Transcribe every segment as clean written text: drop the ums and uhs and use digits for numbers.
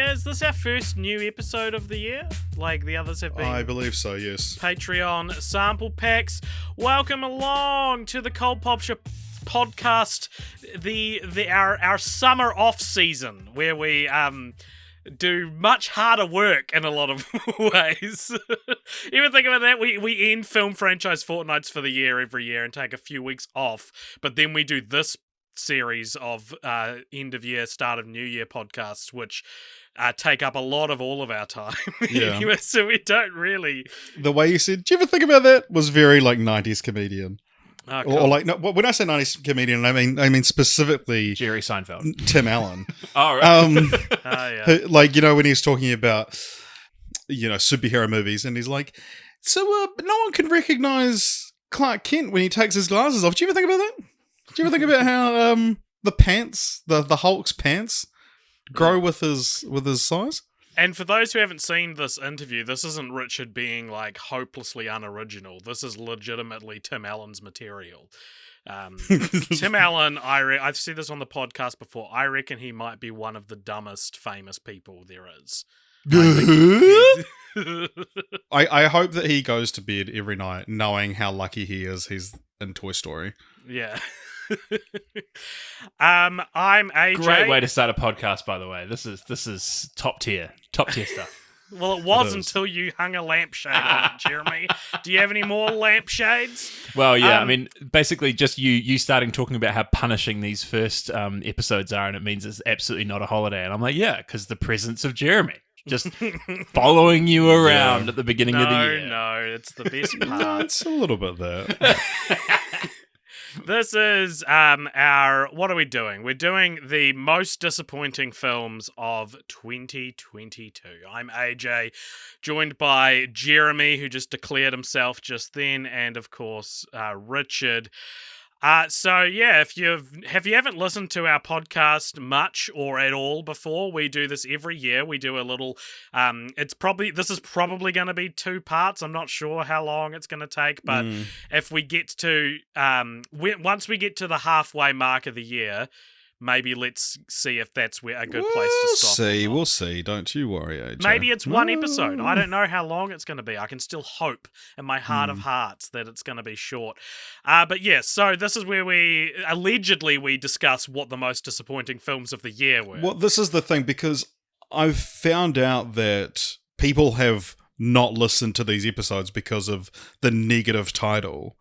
year. Is this our first new episode of the year? Like the others have been? I believe so, yes. Patreon sample packs. Welcome along to the Popture podcast, our summer off season, where we do much harder work in a lot of ways. Even think about that, we end film franchise fortnights for the year every year and take a few weeks off, but then we do this series of end of year, start of new year podcasts, which take up a lot of all of our time. Yeah. Anyway, so we don't really... The way you said, do you ever think about that? Was very like 90s comedian. Oh, cool. Or like, no, when I say 90s comedian, I mean specifically Jerry Seinfeld. Tim Allen. Oh, right. Yeah. Like, when he's talking about, superhero movies, and he's like, so no one can recognize Clark Kent when he takes his glasses off. Do you ever think about that? Do you ever think about how the pants, the Hulk's pants, grow with his size? And for those who haven't seen this interview, this isn't Richard being like hopelessly unoriginal. This is legitimately Tim Allen's material. Tim Allen, I've said this on the podcast before, I reckon he might be one of the dumbest famous people there is. I hope that he goes to bed every night knowing how lucky he is he's in Toy Story. Yeah. I'm AJ. Great way to start a podcast, by the way. This is top tier stuff. Well, it was until you hung a lampshade on it, Jeremy. Do you have any more lampshades? Well, yeah, I mean, basically just you starting talking about how punishing these first episodes are, and it means it's absolutely not a holiday. And I'm like, yeah, because the presence of Jeremy just following you around at the beginning of the year. No, it's the best part. No, it's a little bit that. This is what are we doing? We're doing the most disappointing films of 2022. I'm AJ, joined by Jeremy, who just declared himself just then, and of course, Richard. So yeah, if you haven't listened to our podcast much or at all before, we do this every year. We do a little. This is probably going to be 2 parts. I'm not sure how long it's going to take, but if we get to once we get to the halfway mark of the year, maybe let's see if that's a good place to stop. We'll see. Don't you worry, AJ. Maybe it's one episode. I don't know how long it's going to be. I can still hope in my heart of hearts that it's going to be short. But yes, so this is where we discuss what the most disappointing films of the year were. Well, this is the thing, because I've found out that people have not listened to these episodes because of the negative title.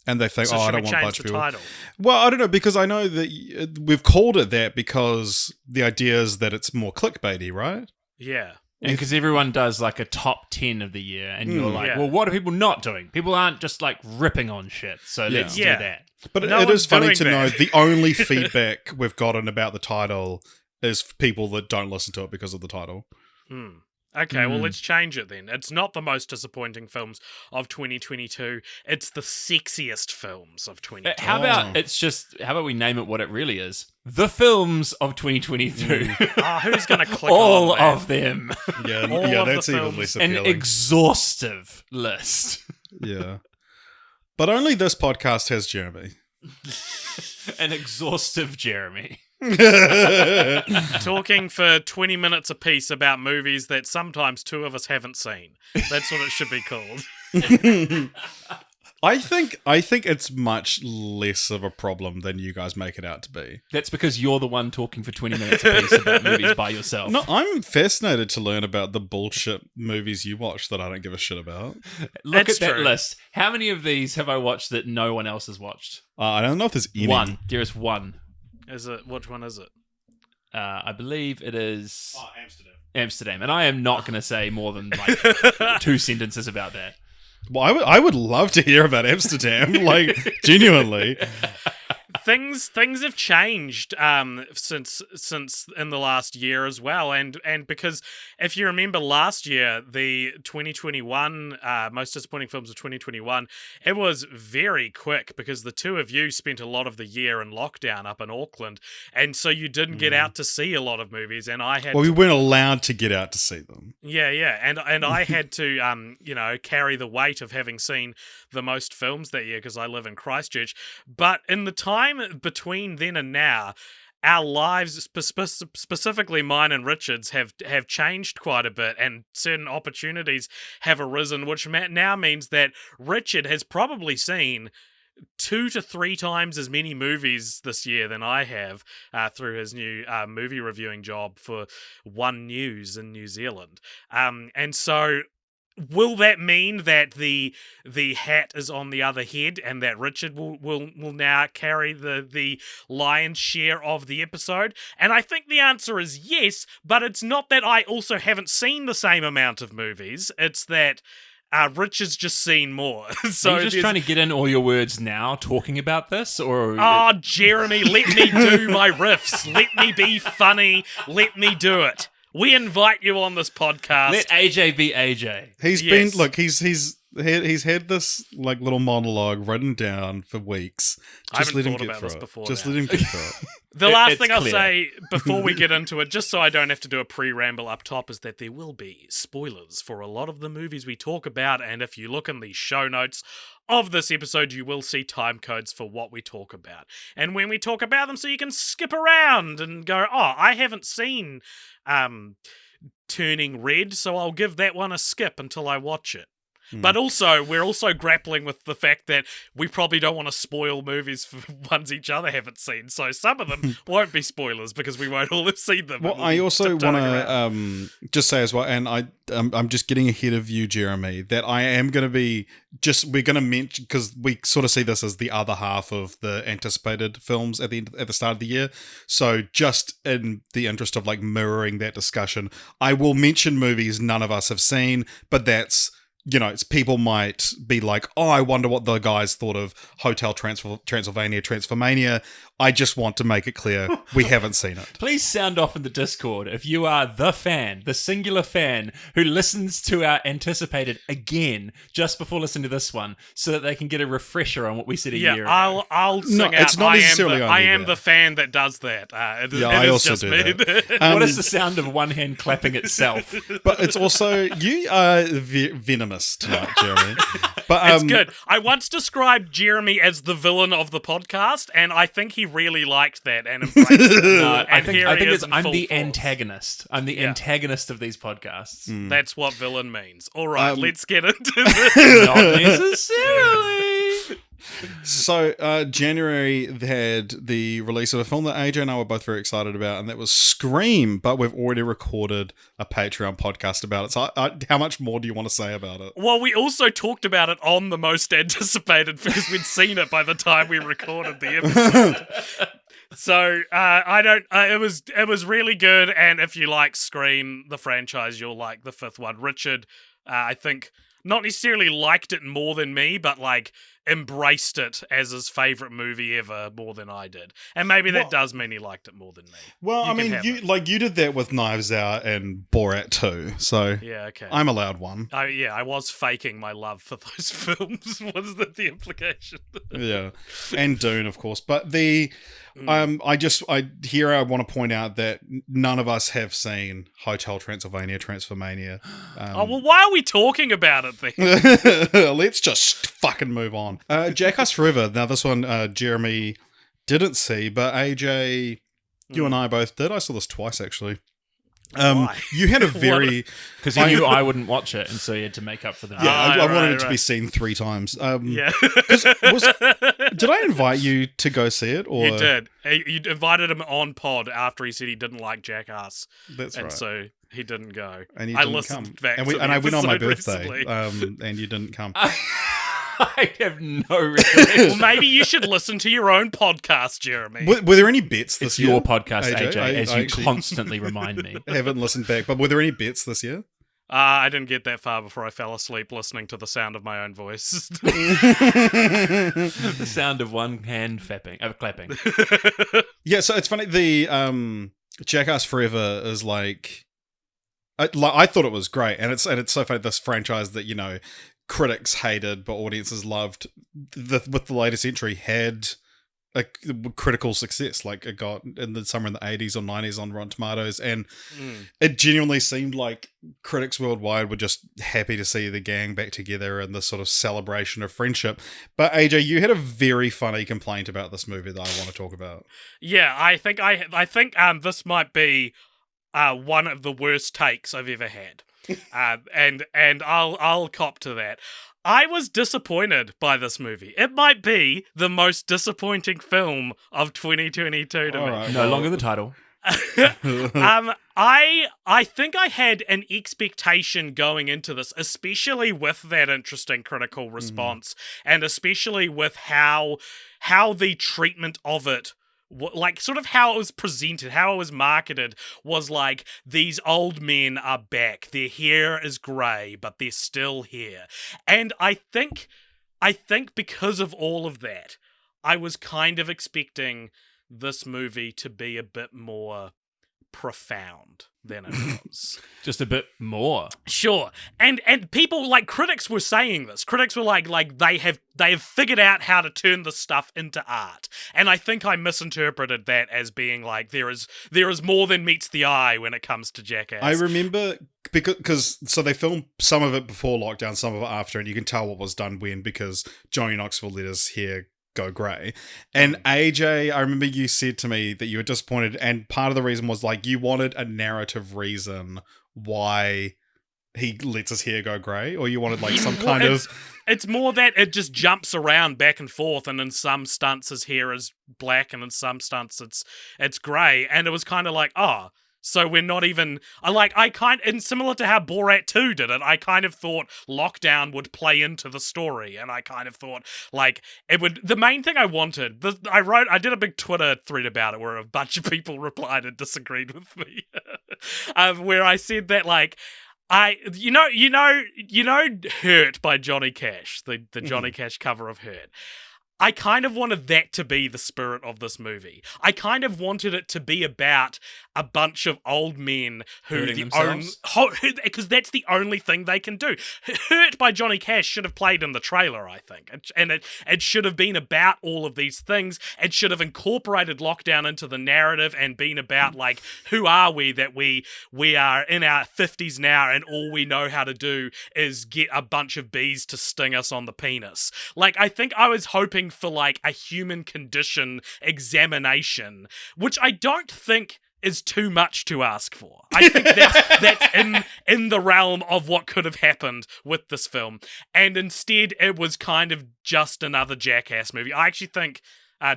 And they think, I don't want a bunch of people. Title? Well, I don't know, because I know that we've called it that because the idea is that it's more clickbaity, right? Yeah. And because everyone does like a top 10 of the year, and you're like, well, what are people not doing? People aren't just like ripping on shit, so let's do that. But it is funny to know the only feedback we've gotten about the title is people that don't listen to it because of the title. Okay, well, let's change it then. It's not the most disappointing films of 2022. It's the sexiest films of 2022. How about we name it what it really is? The films of 2022. Who's going to click all on that? of them? Yeah, that's even less appealing. An exhaustive list. Yeah. But only this podcast has Jeremy. An exhaustive Jeremy. Talking for 20 minutes apiece about movies that sometimes 2 of us haven't seen. That's what it should be called. I think it's much less of a problem than you guys make it out to be. That's because you're the one talking for 20 minutes apiece about movies by yourself. No, I'm fascinated to learn about the bullshit movies you watch that I don't give a shit about. Look at that list. How many of these have I watched that no one else has watched? I don't know if there's any. One. There is one. Is it? Which one is it? I believe it is... Amsterdam. And I am not going to say more than like 2 sentences about that. Well, I would love to hear about Amsterdam, like, genuinely. Things have changed since in the last year as well, and because if you remember last year, the 2021 most disappointing films of 2021, it was very quick because the 2 of you spent a lot of the year in lockdown up in Auckland, and so you didn't get out to see a lot of movies, and I had. Well, we weren't allowed to get out to see them. Yeah, and I had to carry the weight of having seen the most films that year because I live in Christchurch, but in the time between then and now, our lives, specifically mine and Richard's, have changed quite a bit, and certain opportunities have arisen, which now means that Richard has probably seen 2 to 3 times as many movies this year than I have through his new movie reviewing job for One News in New Zealand. And so, will that mean that the hat is on the other head, and that Richard will now carry the lion's share of the episode? And I think the answer is yes, but it's not that I also haven't seen the same amount of movies. It's that Richard's just seen more. So are you just trying to get in all your words now talking about this? Or oh, Jeremy, let me do my riffs. Let me be funny. Let me do it. We invite you on this podcast. Let AJ be AJ. He's had this like little monologue written down for weeks. Just let him get through it. Just let him get through it. The last thing I'll say before we get into it, just so I don't have to do a pre-ramble up top, is that there will be spoilers for a lot of the movies we talk about, and if you look in the show notes of this episode, you will see time codes for what we talk about. And when we talk about them, so you can skip around and go, oh, I haven't seen Turning Red, so I'll give that one a skip until I watch it. But also, we're also grappling with the fact that we probably don't want to spoil movies for ones each other haven't seen. So some of them won't be spoilers because we won't all have seen them. Well, I also want to just say as well, and I'm just getting ahead of you, Jeremy, that I am going to be we're going to mention, because we sort of see this as the other half of the anticipated films at the start of the year. So just in the interest of like mirroring that discussion, I will mention movies none of us have seen, but that's, you know, people might be like, oh, I wonder what the guys thought of Hotel Transylvania, Transformania. I just want to make it clear we haven't seen it. Please sound off in the Discord if you are the fan, the singular fan who listens to our anticipated again just before listening to this one, so that they can get a refresher on what we said a year ago. I'll sing out. It's not necessarily I am the fan that does that. I also do that. What is the sound of one hand clapping itself? But it's also, you are venomous tonight, Jeremy. But it's good. I once described Jeremy as the villain of the podcast, and I think he really liked that and embraced it. I think I'm the antagonist. I'm the antagonist of these podcasts. That's what villain means. All right, let's get into this. Not necessarily. So, January had the release of a film that AJ and I were both very excited about, and that was Scream, but we've already recorded a Patreon podcast about it. So, how much more do you want to say about it? Well, we also talked about it on the most anticipated because we'd seen it by the time we recorded the episode. So, it was really good, and if you like Scream, the franchise, you'll like the fifth one. Richard, I think, not necessarily liked it more than me, but like embraced it as his favourite movie ever more than I did. And maybe that does mean he liked it more than me. Well, I mean, you did that with Knives Out and Borat too, so yeah, okay. I'm allowed one. I was faking my love for those films. Was that the implication? Yeah. And Dune, of course. But I want to point out that none of us have seen Hotel Transylvania, Transformania. Well, why are we talking about it then? Let's just fucking move on. Jackass Forever. Now, this one, Jeremy didn't see, but AJ, you and I both did. I saw this twice, actually. You had a very... Because you knew I wouldn't watch it, and so you had to make up for the... Yeah, I wanted it to be seen 3 times. Yeah. Did I invite you to go see it? Or? You did. You invited him on pod after he said he didn't like Jackass. That's right. And so he didn't go. And you I didn't listened come. back and I went on my birthday, recently. and you didn't come. I have no recollection. Well, maybe you should listen to your own podcast, Jeremy. Were there any bets this year? Your podcast, AJ, as you constantly remind me. I haven't listened back, but were there any bets this year? I didn't get that far before I fell asleep listening to the sound of my own voice. The sound of one hand clapping. Yeah, so it's funny. The Jackass Forever is like I thought it was great, and it's so funny. This franchise that, you know, critics hated but audiences loved, with the latest entry had a critical success. Like it got somewhere in the 80s or 90s on Rotten Tomatoes, and it genuinely seemed like critics worldwide were just happy to see the gang back together and this sort of celebration of friendship. But AJ, you had a very funny complaint about this movie that I want to talk about. Yeah, I think this might be one of the worst takes I've ever had, and I'll cop to that. I was disappointed by this movie. It might be the most disappointing film of 2022 to me. Right, No longer the title. I think I had an expectation going into this, especially with that interesting critical response, and especially with how the treatment of it, like sort of how it was presented, how it was marketed, was like, these old men are back. Their hair is grey, but they're still here. And I think because of all of that, I was kind of expecting this movie to be a bit more profound than it was. Just a bit more. Sure. And people, like, critics were saying this. Critics were like they have figured out how to turn this stuff into art. And I think I misinterpreted that as being like, there is more than meets the eye when it comes to Jackass. I remember because so they filmed some of it before lockdown, some of it after, and you can tell what was done when, because Johnny Knoxville let his hair go grey. And AJ, I remember you said to me that you were disappointed, and part of the reason was like you wanted a narrative reason why he lets his hair go grey, or you wanted like some kind of... It's more that it just jumps around back and forth, and in some stunts his hair is black, and in some stunts it's grey, and it was kind of like, oh, so we're not even... and similar to how Borat 2 did it, I kind of thought lockdown would play into the story, and I kind of thought, like, it would... The main thing I wanted... I did a big Twitter thread about it where a bunch of people replied and disagreed with me. Where I said that, like... You know, Hurt by Johnny Cash, the Johnny Cash cover of Hurt. I kind of wanted that to be the spirit of this movie. I kind of wanted it to be about a bunch of old men who Hurting themselves? because that's the only thing they can do. Hurt by Johnny Cash should have played in the trailer, I think. And it should have been about all of these things. It should have incorporated lockdown into the narrative and been about, like, who are we that we are in our 50s now and all we know how to do is get a bunch of bees to sting us on the penis. Like, I think I was hoping for, like, a human condition examination, which I don't think is too much to ask for. I think that's in the realm of what could have happened with this film. And instead, it was kind of just another Jackass movie. I actually think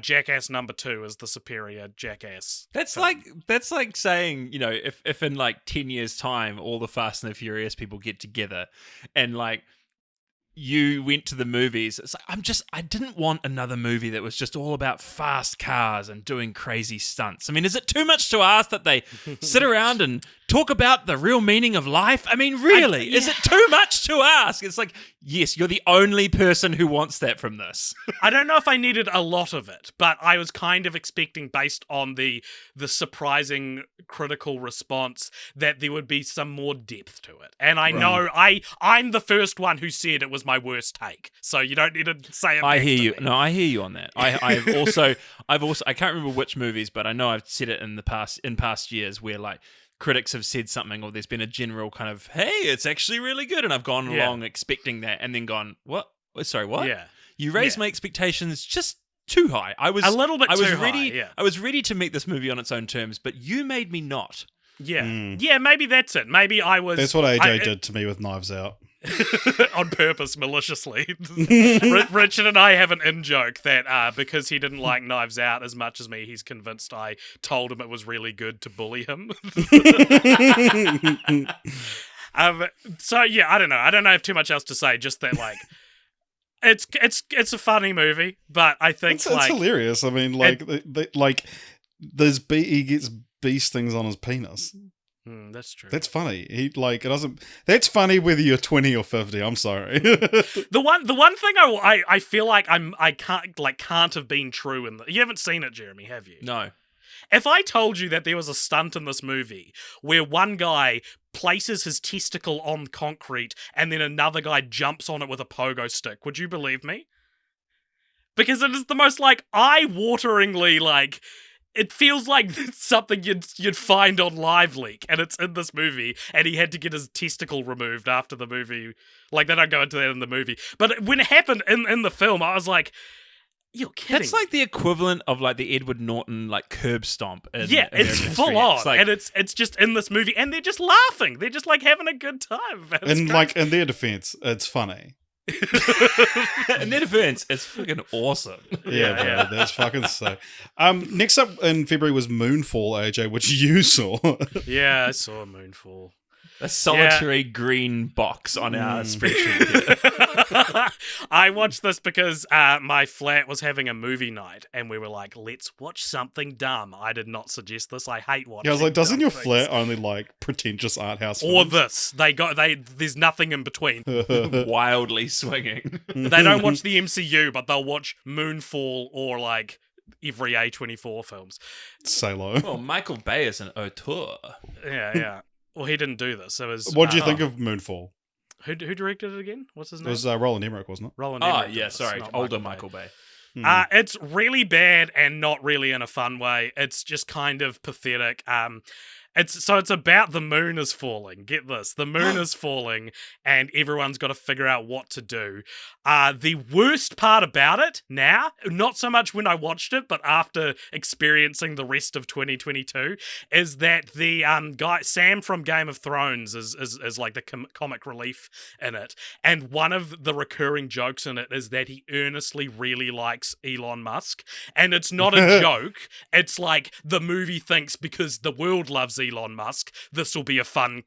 Jackass number 2 is the superior Jackass. That's film. like saying, you know, if in like 10 years' time all the Fast and the Furious people get together and like you went to the movies, it's like, I didn't want another movie that was just all about fast cars and doing crazy stunts. I mean, is it too much to ask that they sit around and talk about the real meaning of life? I mean, really, is it too much to ask? It's like, yes, you're the only person who wants that from this. I don't know if I needed a lot of it, but I was kind of expecting, based on the surprising critical response, that there would be some more depth to it. And I know I'm the first one who said it was my worst take, so you don't need to say it. I hear you. Me. No, I hear you on that. I've also I can't remember which movies, but I know I've said it in past years where like critics have said something, or there's been a general kind of, hey, it's actually really good, and I've gone along expecting that, and then gone, what? Sorry, what? Yeah. You raised my expectations just too high. I was a little bit too ready, high. Yeah. I was ready to meet this movie on its own terms, but you made me not. Yeah. Yeah, maybe that's it. Maybe I was... That's what AJ did to me with Knives Out. On purpose, maliciously. Richard and I have an in-joke that because he didn't like Knives Out as much as me, he's convinced I told him it was really good to bully him. So yeah, I don't know. I don't have too much else to say, just that, like, it's a funny movie, but I think it's hilarious. I mean, like, he gets bee stings on his penis. That's true. That's funny. He it doesn't. That's funny whether you're 20 or 50. I'm sorry. The one thing I feel like I can't have been true in you haven't seen it, Jeremy, have you? No. If I told you that there was a stunt in this movie where one guy places his testicle on concrete and then another guy jumps on it with a pogo stick, would you believe me? because it is the most like eye-wateringly like. It feels like it's something you'd find on Live Leak, and it's in this movie, and he had to get his testicle removed after the movie. Like, they don't go into that in the movie. But when it happened in the film, I was like, you're kidding. That's like the equivalent of like the Edward Norton like curb stomp. In yeah, American it's History. full on, It's like, and it's just in this movie, and they're just laughing. They're just like having a good time. It's And great. like in their defense, it's funny. in their defense, it's freaking awesome. Yeah, bro, that's fucking sick. Next up in February was Moonfall, AJ, which you saw. yeah, I saw Moonfall. A solitary green box on our spreadsheet. Here. I watched this because my flat was having a movie night, and we were like, "Let's watch something dumb." I did not suggest this. I hate watching. Yeah, I was like, doesn't dumb your things. flat only like pretentious art house Or films? this? There's nothing in between. Wildly swinging. They don't watch the MCU, but they'll watch Moonfall or like every A24 films. Salo. Well, Michael Bay is an auteur. Yeah. Well, he didn't do this. It was. What did you think of Moonfall? Who directed it again? What's his It name? was Roland Emmerich, wasn't it? Roland Oh, Emmerich did yeah, this, sorry. not Older Michael Michael Bay. Hmm. It's really bad and not really in a fun way. It's just kind of pathetic. It's about the moon is falling. Get this. The moon is falling and everyone's got to figure out what to do. The worst part about it now, not so much when I watched it, but after experiencing the rest of 2022, is that the guy, Sam from Game of Thrones, is like the comic relief in it. And one of the recurring jokes in it is that he earnestly really likes Elon Musk. And it's not a joke. It's like the movie thinks because the world loves Elon Musk, this will be a fun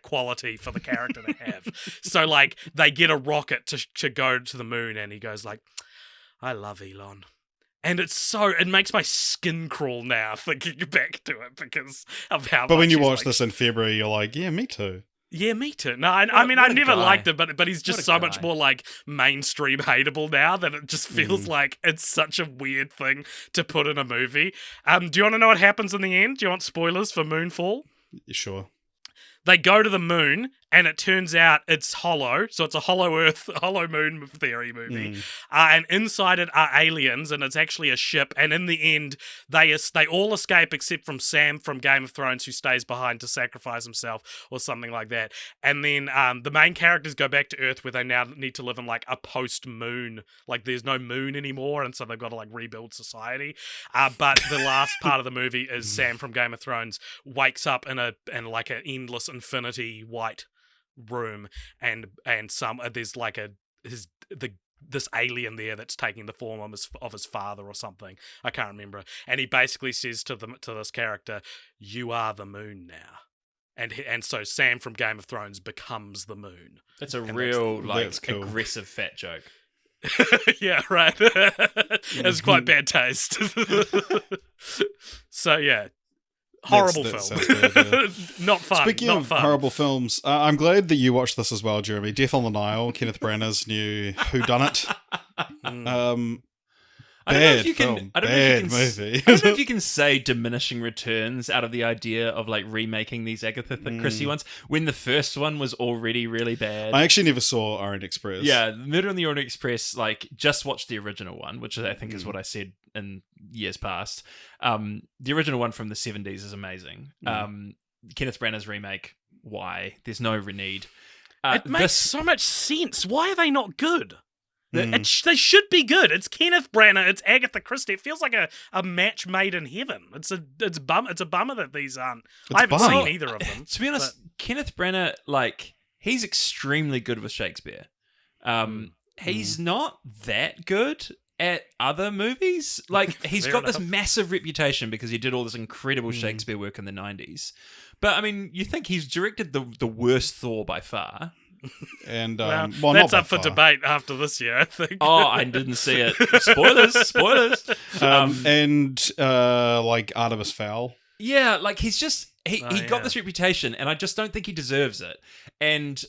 quality for the character to have. So like they get a rocket to go to the moon, and he goes like, I love Elon. And it makes my skin crawl now thinking back to it because of how But much when you he's watch like, this in February, you're like, yeah, me too. yeah, me too. No, I mean, what I a never guy. liked it, but he's just What a so much guy. more like mainstream hateable now that it just feels like it's such a weird thing to put in a movie. Do you want to know what happens in the end? Do you want spoilers for Moonfall? Sure. They go to the moon, and it turns out it's hollow. So it's a hollow Earth, hollow moon theory movie. And inside it are aliens, and it's actually a ship. And in the end, they all escape except from Sam from Game of Thrones, who stays behind to sacrifice himself or something like that. And then the main characters go back to Earth, where they now need to live in like a post-moon. Like there's no moon anymore, and so they've got to like rebuild society. But the last part of the movie is Sam from Game of Thrones wakes up in like an endless infinity white room, and there's like this alien there that's taking the form of his father or something. I can't remember. And he basically says to this character, "You are the moon now." And so Sam from Game of Thrones becomes the moon. That's a And real that's cool. aggressive fat joke. Yeah, right. It's quite bad taste. So yeah. Horrible That film. sounds good, yeah. Not fun. Speaking not of fun. horrible films, I'm glad that you watched this as well, Jeremy. Death on the Nile, Kenneth Branagh's new whodunit. I don't know if Bad you can. film. I don't know if you Bad can. movie. I don't know if you can say diminishing returns out of the idea of like remaking these Agatha Christie ones when the first one was already really bad. I actually never saw Orient Express. Yeah, Murder on the Orient Express. Like, just watch the original one, which I think is what I said in years past. The original one from the 70s is amazing. Kenneth Branagh's remake. Why? There's no need. It makes so much sense. Why are they not good? Mm. They should be good. It's Kenneth Branagh. It's Agatha Christie. It feels like a match made in heaven. It's a bummer that these aren't. It's I haven't bummer. seen either of them. To be honest, Kenneth Branagh, like, he's extremely good with Shakespeare. He's not that good at other movies. Like, he's Fair got this enough. massive reputation because he did all this incredible Shakespeare work in the 90s. But, I mean, you think he's directed the worst Thor by far. And Well, well, that's not up for by far. debate after this year, I think. Oh, I didn't see it. Spoilers. And like Artemis Fowl. Yeah, like he's just he Oh, got yeah. this reputation, and I just don't think he deserves it. And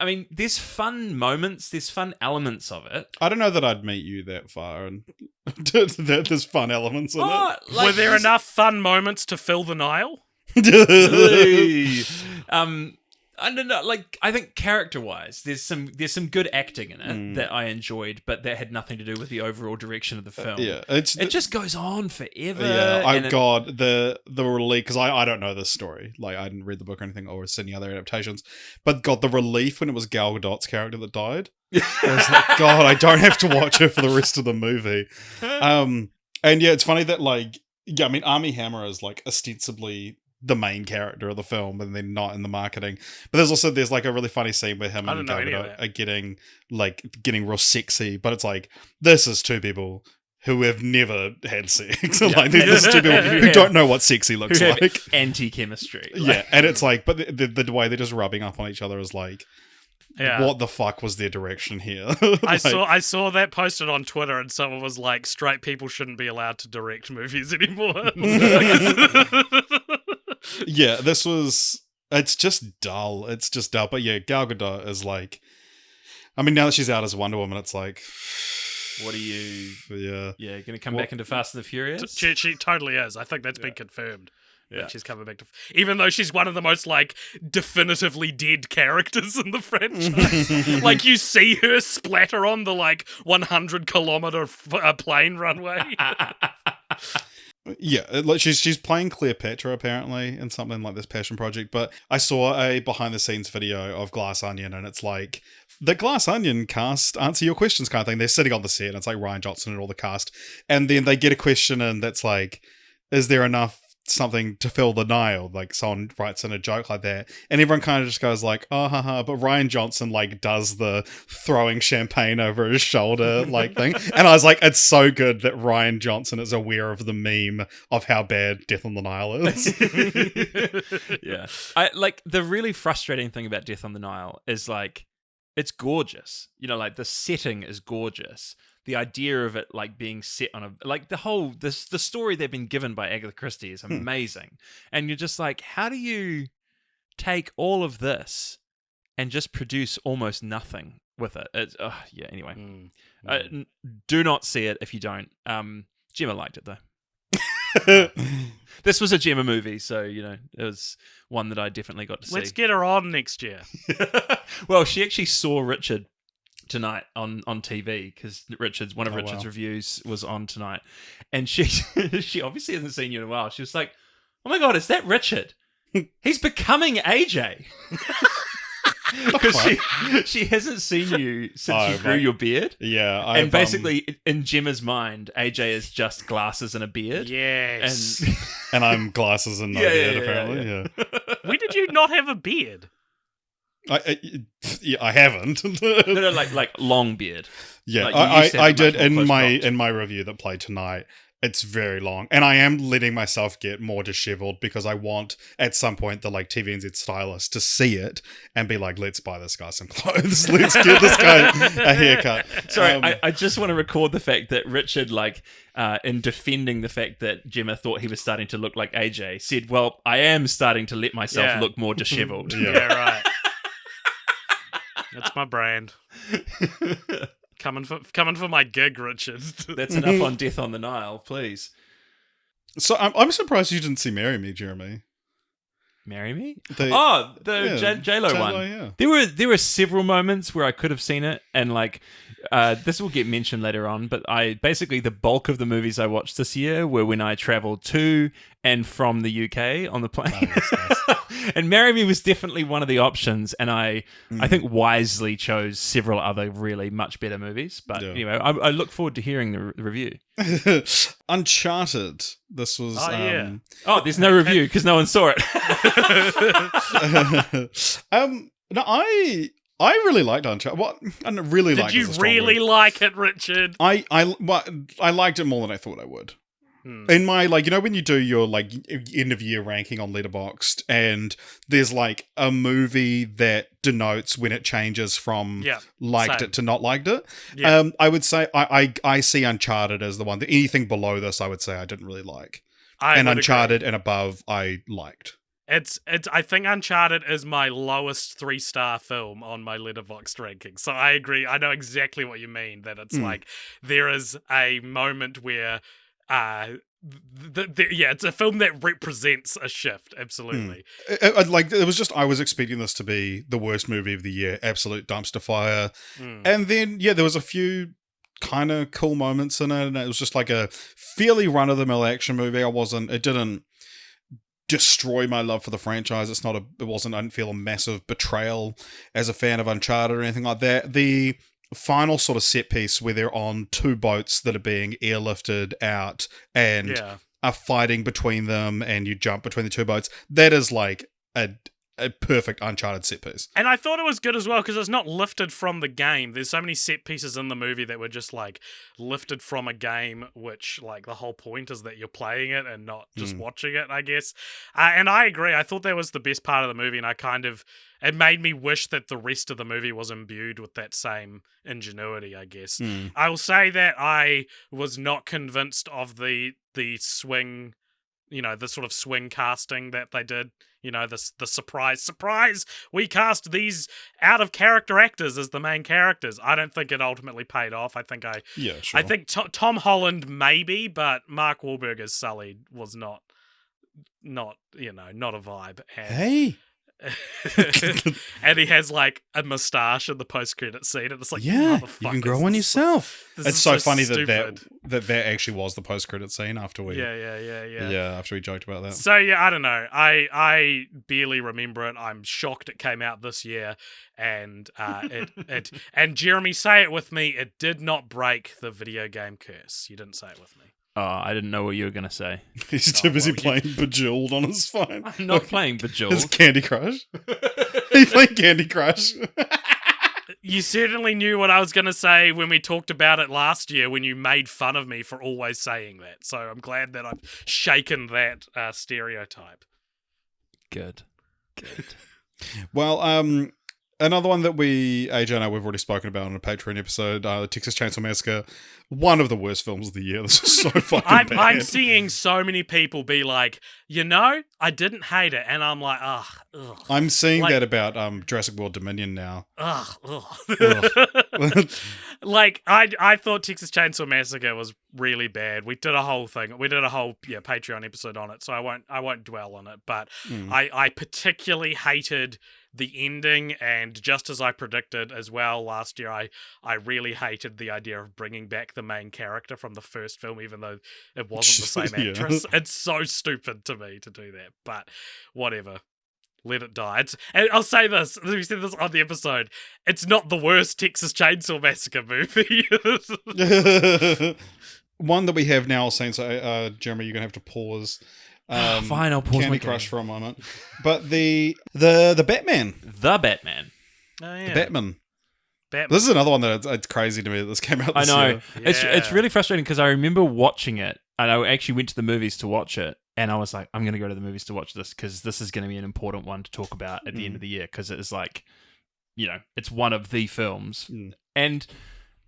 I mean, there's fun moments, there's fun elements of it. I don't know that I'd meet you that far, and that there's fun elements in Oh, like, Were there there's- enough fun moments to fill the Nile? it. I don't know. Like, I think character-wise, there's some good acting in it that I enjoyed, but that had nothing to do with the overall direction of the film. it just goes on forever. Yeah, God, the relief, because I don't know this story. Like, I didn't read the book or anything, or seen any other adaptations. But God, the relief when it was Gal Gadot's character that died. I was like, God, I don't have to watch her for the rest of the movie. And yeah, it's funny that, like, yeah, I mean, Armie Hammer is, like, ostensibly the main character of the film, and then not in the marketing. But there's like a really funny scene where him and Gal Gadot are getting real sexy. But it's like, this is two people who have never had sex. Like, this is two people who don't know what sexy looks like. Anti-chemistry. Yeah, and it's like, but the way they're just rubbing up on each other is like, what the fuck was their direction here? I saw that posted on Twitter, and someone was like, straight people shouldn't be allowed to direct movies anymore. Yeah, it's just dull. It's just dull. But yeah, Gal Gadot is like, I mean, now that she's out as Wonder Woman, it's like, what are you? Yeah, going to come back into Fast and the Furious? She totally is. I think that's been confirmed. Yeah, she's coming back to, even though she's one of the most like definitively dead characters in the franchise. Like, you see her splatter on the like 100-kilometer plane runway. Yeah, like she's playing Cleopatra apparently in something like this passion project. But I saw a behind the scenes video of Glass Onion, and it's like the Glass Onion cast answer your questions kind of thing. They're sitting on the set, and it's like Ryan Johnson and all the cast, and then they get a question in that's like, is there enough something to fill the Nile? Like, someone writes in a joke like that, and everyone kind of just goes like, oh haha, but Ryan Johnson like does the throwing champagne over his shoulder like thing, and I was like, it's so good that Ryan Johnson is aware of the meme of how bad Death on the Nile is. Yeah, I like, the really frustrating thing about Death on the Nile is like, it's gorgeous, you know, like the setting is gorgeous. The idea of it like being set on a, like, the story they've been given by Agatha Christie is amazing. And you're just like, how do you take all of this and just produce almost nothing with it? It's, anyway. Do not see it if you don't. Gemma liked it though. This was a Gemma movie, so, you know, it was one that I definitely got to see. Let's get her on next year. Well, she actually saw Richard tonight on TV, because one of Richard's reviews was on tonight, and she obviously hasn't seen you in a while. She was like, oh my God, is that Richard? He's becoming AJ. Because she hasn't seen you since you grew your beard. Yeah. And basically, in Gemma's mind, AJ is just glasses and a beard. Yes. And I'm glasses and no beard, apparently. Yeah. When did you not have a beard? I haven't. No, like long beard. Yeah, like I did in my review that played tonight. It's very long, and I am letting myself get more disheveled because I want at some point the like TVNZ stylist to see it and be like, let's buy this guy some clothes. Let's get this guy a haircut. Sorry, I just want to record the fact that Richard, like, in defending the fact that Gemma thought he was starting to look like AJ, said, well, I am starting to let myself look more disheveled. Yeah, right. That's my brand. Coming for my gig, Richard. That's enough on Death on the Nile, please. So I'm surprised you didn't see Marry Me, Jeremy. Marry Me? The J-Lo one. Yeah. There were several moments where I could have seen it, and like, this will get mentioned later on, but basically the bulk of the movies I watched this year were when I travelled to and from the UK on the plane. Nice. And Marry Me was definitely one of the options, and I think wisely chose several other really much better movies. But anyway, I look forward to hearing the review. Uncharted. This was. There's no review because no one saw it. No, I really liked Uncharted. What I really liked. Did you really like it, Richard? I liked it more than I thought I would. In my, like, you know, when you do your like end of year ranking on Letterboxd, and there's like a movie that denotes when it changes from liked it to not liked it. Yeah. I would say I see Uncharted as the one that anything below this I would say I didn't really like, and Uncharted and above I liked. It's. I think Uncharted is my lowest 3-star film on my Letterboxd ranking. So I agree. I know exactly what you mean. That it's like there is a moment where yeah, it's a film that represents a shift. Absolutely. I was expecting this to be the worst movie of the year, absolute dumpster fire. Mm. And then, there was a few kind of cool moments in it, and it was just like a fairly run-of-the-mill action movie. It didn't destroy my love for the franchise. I didn't feel a massive betrayal as a fan of Uncharted or anything like that. The final sort of set piece where they're on two boats that are being airlifted out and are fighting between them, and you jump between the two boats, that is like a perfect Uncharted set piece. And I thought it was good as well because it's not lifted from the game. There's so many set pieces in the movie that were just like lifted from a game, which like the whole point is that you're playing it and not just watching it, I guess. And I agree. I thought that was the best part of the movie, and it made me wish that the rest of the movie was imbued with that same ingenuity, I guess. I will say that I was not convinced of the swing, the sort of swing casting that they did. The surprise, we cast these out-of-character actors as the main characters. I don't think it ultimately paid off. I think I think Tom Holland maybe, but Mark Wahlberg as Sully was not a vibe. Hey! And he has like a moustache in the post-credit scene, and it's like, you can grow one yourself. It's so funny stupid. that actually was the post-credit scene after we after we joked about that. So I don't know, I barely remember it. I'm shocked it came out this year, and it and Jeremy, say it with me, it did not break the video game curse. You didn't say it with me. Oh, I didn't know what you were going to say. He's too busy playing Bejeweled on his phone. I'm not playing Bejeweled. It's Candy Crush. He's playing Candy Crush. You certainly knew what I was going to say when we talked about it last year, when you made fun of me for always saying that. So I'm glad that I've shaken that stereotype. Good. Well, another one that AJ and I, we've already spoken about on a Patreon episode, the Texas Chainsaw Massacre, one of the worst films of the year. This is so fucking bad. I'm seeing so many people be like, I didn't hate it, and I'm like, ugh. I'm seeing that about Jurassic World Dominion now. Ugh. Like, I thought Texas Chainsaw Massacre was really bad. We did a whole Patreon episode on it, so I won't dwell on it, but I particularly hated the ending, and just as I predicted as well last year, I really hated the idea of bringing back the main character from the first film, even though it wasn't the same actress. It's so stupid to me to do that, but whatever. Let it die. And I'll say this, we said this on the episode, it's not the worst Texas Chainsaw Massacre movie. One that we have now seen, so Jeremy, you're going to have to pause. Fine, I'll pause Candy Crush for a moment. But the Batman. The Batman. Oh, yeah. The Batman. This is another one that it's crazy to me that this came out this year. I know. It's really frustrating because I remember watching it, and I actually went to the movies to watch it, and I was like, I'm going to go to the movies to watch this because this is going to be an important one to talk about at the end of the year, because it is like, it's one of the films. And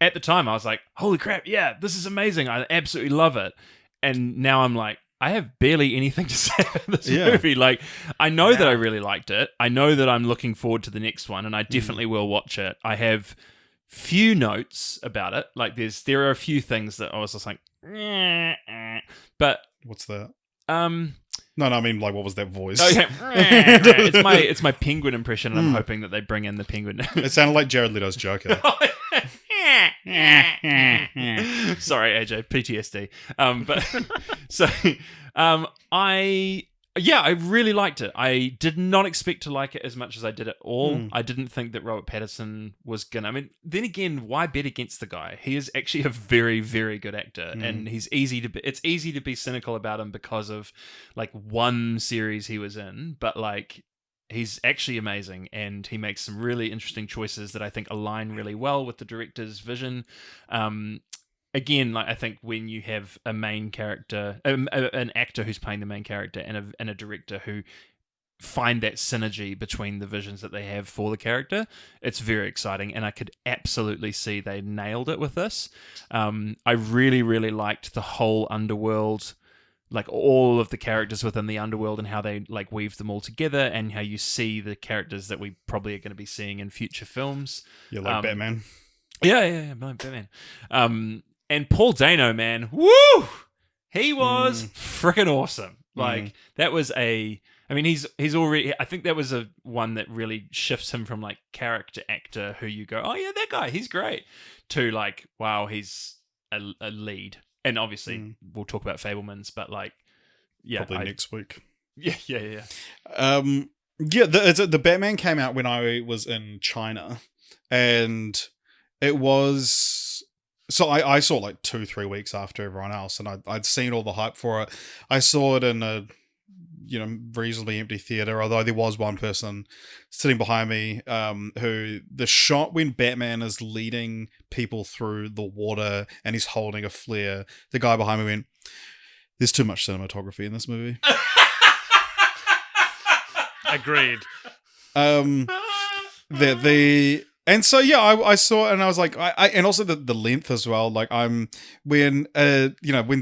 at the time, I was like, holy crap, yeah, this is amazing. I absolutely love it. And now I'm like, I have barely anything to say about this movie. Like, I know that I really liked it. I know that I'm looking forward to the next one, and I definitely will watch it. I have few notes about it. Like, there are a few things that I was just like, but what's that? No, I mean, like, what was that voice? Okay. It's my penguin impression, and I'm hoping that they bring in the penguin. It sounded like Jared Leto's Joker. Sorry, AJ, PTSD. I really liked it. I did not expect to like it as much as I did at all. I didn't think that Robert Pattinson was gonna. I mean, then again, why bet against the guy? He is actually a very, very good actor, and it's easy to be cynical about him because of like one series he was in, but like, he's actually amazing, and he makes some really interesting choices that I think align really well with the director's vision. Again, like, I think when you have a main character, an actor who's playing the main character, and a director who find that synergy between the visions that they have for the character, it's very exciting, and I could absolutely see they nailed it with this. I really, really liked the whole underworld, like all of the characters within the underworld and how they like weave them all together, and how you see the characters that we probably are going to be seeing in future films. Yeah, like Batman. Yeah, like Batman. And Paul Dano, man, woo! He was freaking awesome. Like that was I mean, he's already. I think that was a one that really shifts him from like character actor who you go, oh yeah, that guy, he's great, to like, wow, he's a lead. And obviously, we'll talk about Fabelmans, but like, yeah, probably next week. Yeah. The Batman came out when I was in China, and it was. So I saw it like 2-3 weeks after everyone else, and I'd seen all the hype for it. I saw it in a reasonably empty theater, although there was one person sitting behind me who the shot when Batman is leading people through the water and he's holding a flare, the guy behind me went, "There's too much cinematography in this movie." Agreed. And so I saw it and I was like, and also the length as well. Like when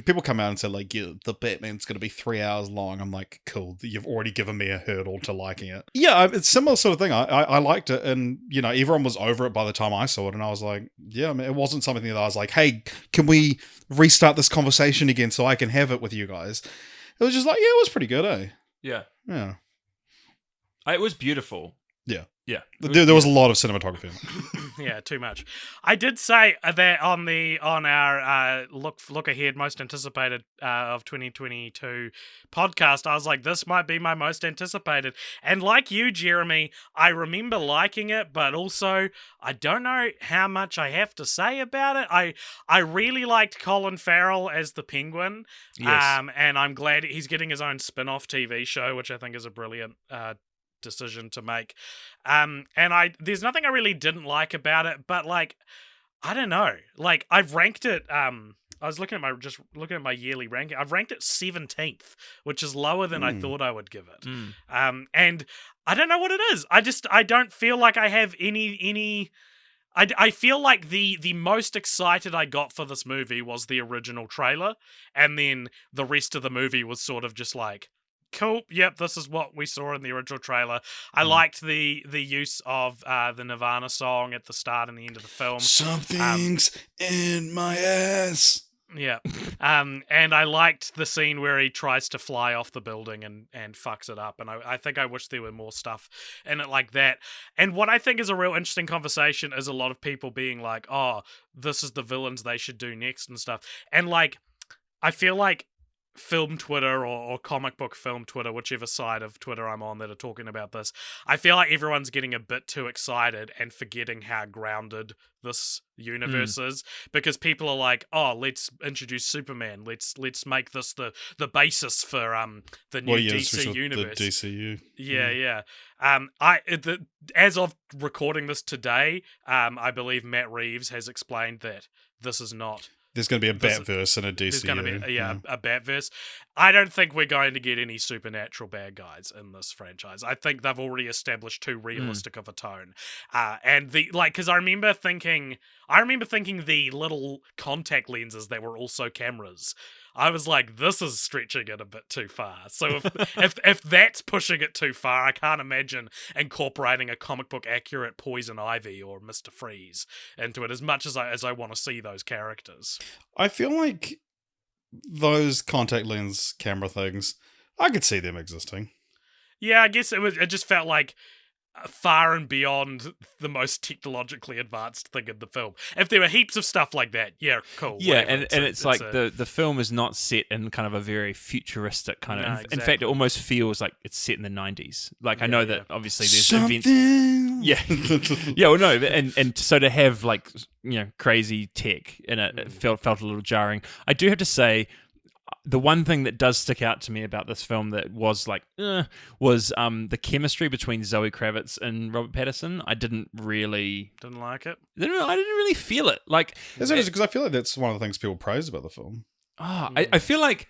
people come out and say like, yeah, the Batman's going to be 3 hours long, I'm like, cool, you've already given me a hurdle to liking it. Yeah, it's a similar sort of thing. I liked it, and everyone was over it by the time I saw it, and I was like, yeah, I mean, it wasn't something that I was like, hey, can we restart this conversation again so I can have it with you guys? It was just like, yeah, it was pretty good, eh? Yeah. It was beautiful. Yeah. There was a lot of cinematography in it. Yeah, too much. I did say that on our look ahead most anticipated of 2022 podcast, I was like, this might be my most anticipated. And like you, Jeremy, I remember liking it, but also I don't know how much I have to say about it. I really liked Colin Farrell as the Penguin. Yes. And I'm glad he's getting his own spin-off TV show, which I think is a brilliant decision to make. And there's nothing I really didn't like about it, but like, I don't know. Like, I've ranked it. I was looking at my yearly ranking. I've ranked it 17th, which is lower than I thought I would give it. And I don't know what it is. I don't feel like I have any. I feel like the most excited I got for this movie was the original trailer, and then the rest of the movie was sort of just like, cool, yep, this is what we saw in the original trailer. I liked the use of the Nirvana song at the start and the end of the film. Something's in my ass. Yeah. And I liked the scene where he tries to fly off the building and fucks it up. And I think I wish there were more stuff in it like that. And what I think is a real interesting conversation is a lot of people being like, oh, this is the villains they should do next and stuff. And like, I feel like film Twitter or comic book film Twitter, whichever side of Twitter I'm on that are talking about this, I feel like everyone's getting a bit too excited and forgetting how grounded this universe is, because people are like, oh, let's introduce Superman, let's make this the basis for the new DC universe, the DCU. Yeah. As of recording this today, I believe Matt Reeves has explained that this is not. There's going to be a Batverse and a DCU. There's going to be a Batverse. I don't think we're going to get any supernatural bad guys in this franchise. I think they've already established too realistic of a tone. And because I remember thinking the little contact lenses that were also cameras, I was like, this is stretching it a bit too far. So if that's pushing it too far, I can't imagine incorporating a comic book accurate Poison Ivy or Mr. Freeze into it as much as I want to see those characters. I feel like those contact lens camera things, I could see them existing. Yeah, I guess it just felt like far and beyond the most technologically advanced thing in the film. If there were heaps of stuff like that, yeah, cool. Yeah, and it's like the film is not set in kind of a very futuristic kind of... exactly. In fact, it almost feels like it's set in the 90s. Like, I know that obviously there's Something. events... Yeah. Yeah, well, no, and so to have, like, crazy tech in it, it felt a little jarring. I do have to say, the one thing that does stick out to me about this film that was like, was the chemistry between Zoe Kravitz and Robert Pattinson. I didn't like it. I didn't really feel it. Like, it's interesting because I feel like that's one of the things people praise about the film. I feel like,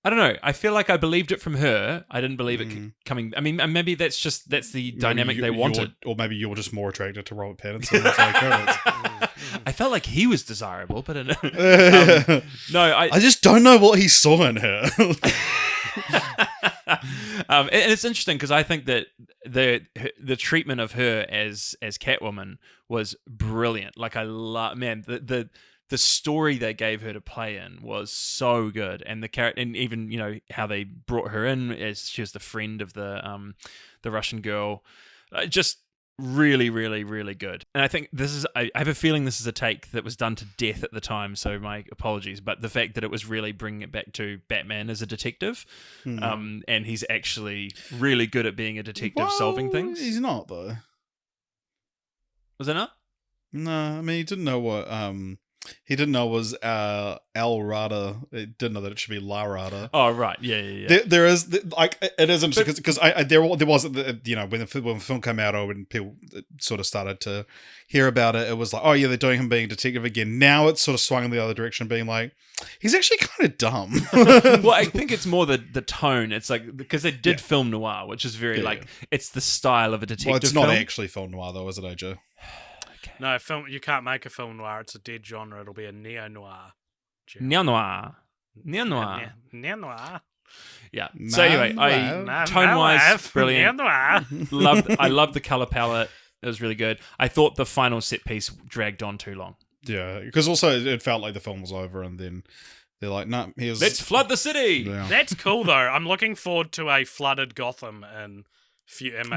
I don't know. I feel like I believed it from her. I didn't believe it coming. I mean, maybe that's the dynamic they wanted. Or maybe you're just more attracted to Robert Pattinson than Zoe Kravitz. I felt like he was desirable, but no, I just don't know what he saw in her. And it's interesting because I think that the treatment of her as Catwoman was brilliant. Like, I love, man, the story they gave her to play in was so good, and the character, and even how they brought her in as she was the friend of the Russian girl, just really, really, really good. And I think I have a feeling this is a take that was done to death at the time, so my apologies. But the fact that it was really bringing it back to Batman as a detective, and he's actually really good at being a detective, solving things. He's not though. Was it not? No, I mean he didn't know what he didn't know it was El Rada. He didn't know that it should be La Rada. Oh right, yeah. There is like it is interesting because there wasn't when the film came out or when people sort of started to hear about it, it was like, oh yeah, they're doing him being a detective again. Now it's sort of swung in the other direction, being like, he's actually kind of dumb. Well, I think it's more the tone. It's like because they did film noir, which is very it's the style of a detective. Well, it's not film. actually film noir though, is it, AJ? No, you can't make a film noir. It's a dead genre. It'll be a neo-noir. Neo-noir. Neo-noir. Yeah. So anyway, tone-wise, brilliant. I loved the color palette. It was really good. I thought the final set piece dragged on too long. Yeah, because also it felt like the film was over, and then they're like, "No, let's flood the city." Yeah. That's cool though. I'm looking forward to a flooded Gotham and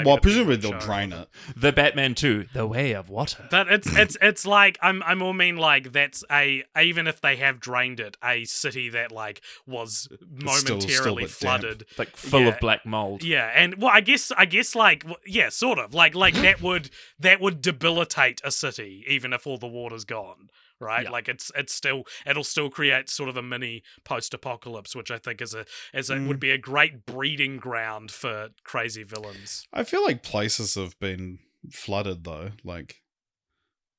well, presumably they'll drain it. The Batman 2, The Way of Water. But it's like I more mean like that's even if they have drained it, a city that like was momentarily flooded, like full of black mold. Yeah, and well, I guess like sort of like that would debilitate a city even if all the water's gone. Right, like it'll still create sort of a mini post-apocalypse, which I think would be a great breeding ground for crazy villains. I feel like places have been flooded though, like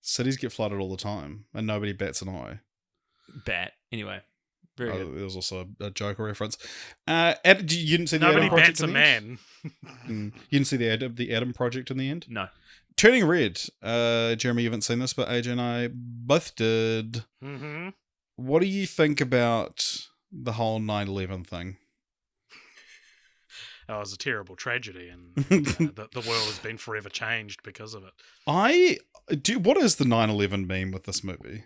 cities get flooded all the time, and nobody bats an eye. Anyway, very good. There was also a Joker reference. You didn't see the Nobody Adam Project bats a man. You didn't see the Adam Project in the end? No. Turning Red. Jeremy, you haven't seen this, but AJ and I both did. Mm-hmm. What do you think about the whole 9/11 thing? Oh, it was a terrible tragedy, and the world has been forever changed because of it. What is the 9/11 meme with this movie?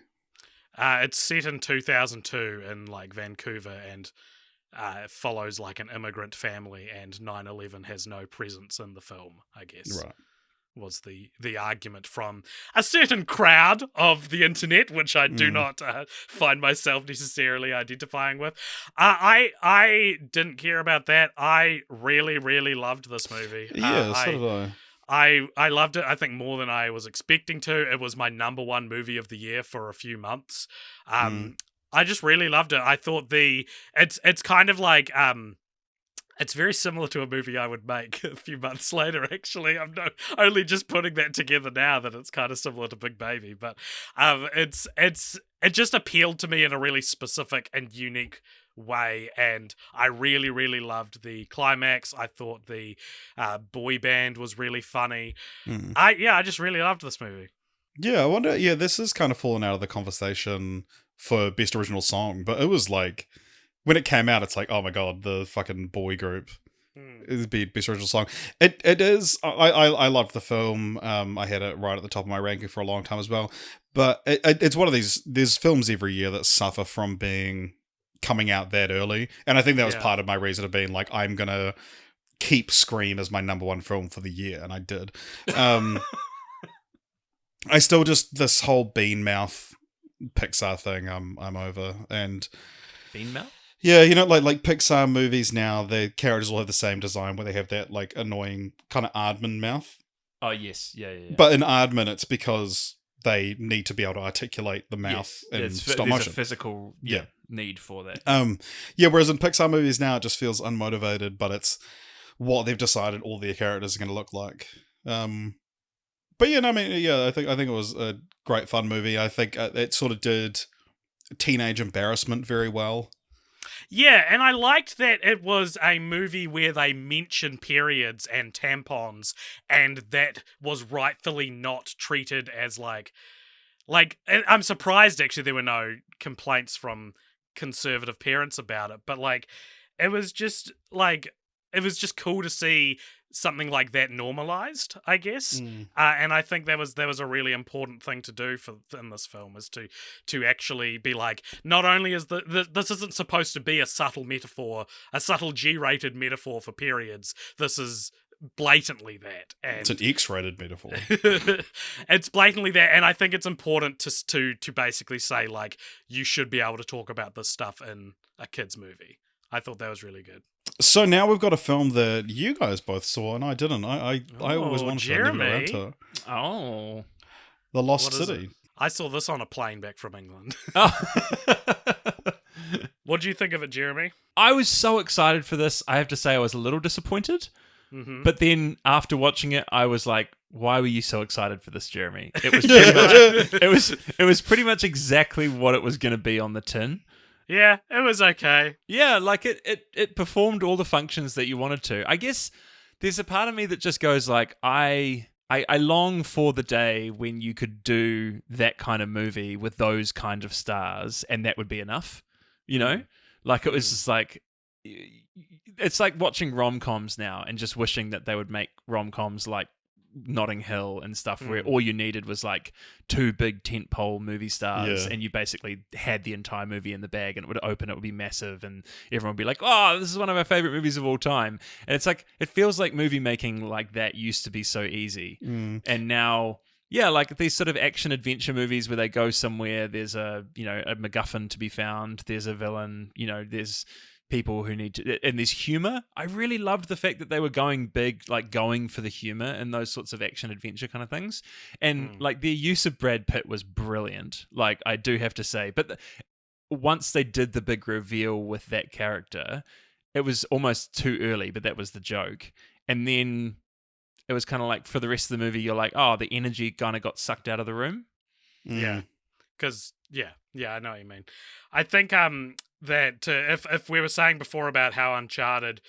It's set in 2002 in like Vancouver, and it follows like an immigrant family, and 9/11 has no presence in the film, I guess. Right. Was the argument from a certain crowd of the internet, which I do not find myself necessarily identifying with. I didn't care about that. I really, really loved this movie. Yeah, so did I. I loved it, I think, more than I was expecting to. It was my number one movie of the year for a few months. I just really loved it. I thought it's kind of like it's very similar to a movie I would make a few months later, actually. I'm only just putting that together now that it's kind of similar to Big Baby. But it just appealed to me in a really specific and unique way. And I really, really loved the climax. I thought the boy band was really funny. I just really loved this movie. Yeah, I wonder, this is kind of fallen out of the conversation for Best Original Song. But it was like, when it came out, it's like, oh my god, the fucking boy group is the Best Original Song. It is. I loved the film. I had it right at the top of my ranking for a long time as well. But it's one of these. There's films every year that suffer from coming out that early, and I think that was part of my reason of being like, I'm gonna keep Scream as my number one film for the year, and I did. I still just this whole Bean Mouth Pixar thing. I'm over and Bean Mouth. Yeah, like Pixar movies now, the characters all have the same design where they have that like annoying kind of Aardman mouth. Oh yes, yeah. But in Aardman, it's because they need to be able to articulate the mouth in stop motion. There's a physical need for that. Whereas in Pixar movies now, it just feels unmotivated, but it's what they've decided all their characters are going to look like. But I think it was a great fun movie. I think it sort of did teenage embarrassment very well. Yeah, and I liked that it was a movie where they mention periods and tampons, and that was rightfully not treated as like I'm surprised actually there were no complaints from conservative parents about it, but like it was just cool to see something like that normalized, I guess. And I think that was a really important thing to do in this film, is to actually be like, not only is this isn't supposed to be a subtle metaphor, a subtle G-rated metaphor for periods. This is blatantly that, and It's an X-rated metaphor. it's blatantly that, and I think it's important to basically say, like, you should be able to talk about this stuff in a kids movie. I thought that was really good. So now we've got a film that you guys both saw and I didn't. I always wanted to. I never got around to it. Oh, The Lost What is City. it? I saw this on a plane back from England. oh. What do you think of it, Jeremy? I was so excited for this. I have to say, I was a little disappointed. Mm-hmm. But then after watching it, I was like, "Why were you so excited for this, Jeremy?" It was pretty much, it was pretty much exactly what it was going to be on the tin. Yeah, it was okay. Yeah, like it performed all the functions that you wanted to. I guess there's a part of me that just goes like, I long for the day when you could do that kind of movie with those kind of stars, and that would be enough. You know, like it was just like. It's like watching rom-coms now and just wishing that they would make rom-coms like Notting Hill and stuff where all you needed was like 2 big tentpole movie stars and you basically had the entire movie in the bag, and it would open, it would be massive, and everyone would be like, "Oh, this is one of our favorite movies of all time." And it's like, it feels like movie making like that used to be so easy. And now, yeah, like these sort of action adventure movies where they go somewhere, there's a MacGuffin to be found, there's a villain, there's people who need to, and there's humor. I really loved the fact that they were going big, like going for the humor and those sorts of action adventure kind of things. And like their use of Brad Pitt was brilliant. Like, I do have to say, but once they did the big reveal with that character, it was almost too early, but that was the joke. And then it was kind of like, for the rest of the movie, you're like, oh, the energy kind of got sucked out of the room. Yeah. Because, yeah, I know what you mean. I think that if we were saying before about how Uncharted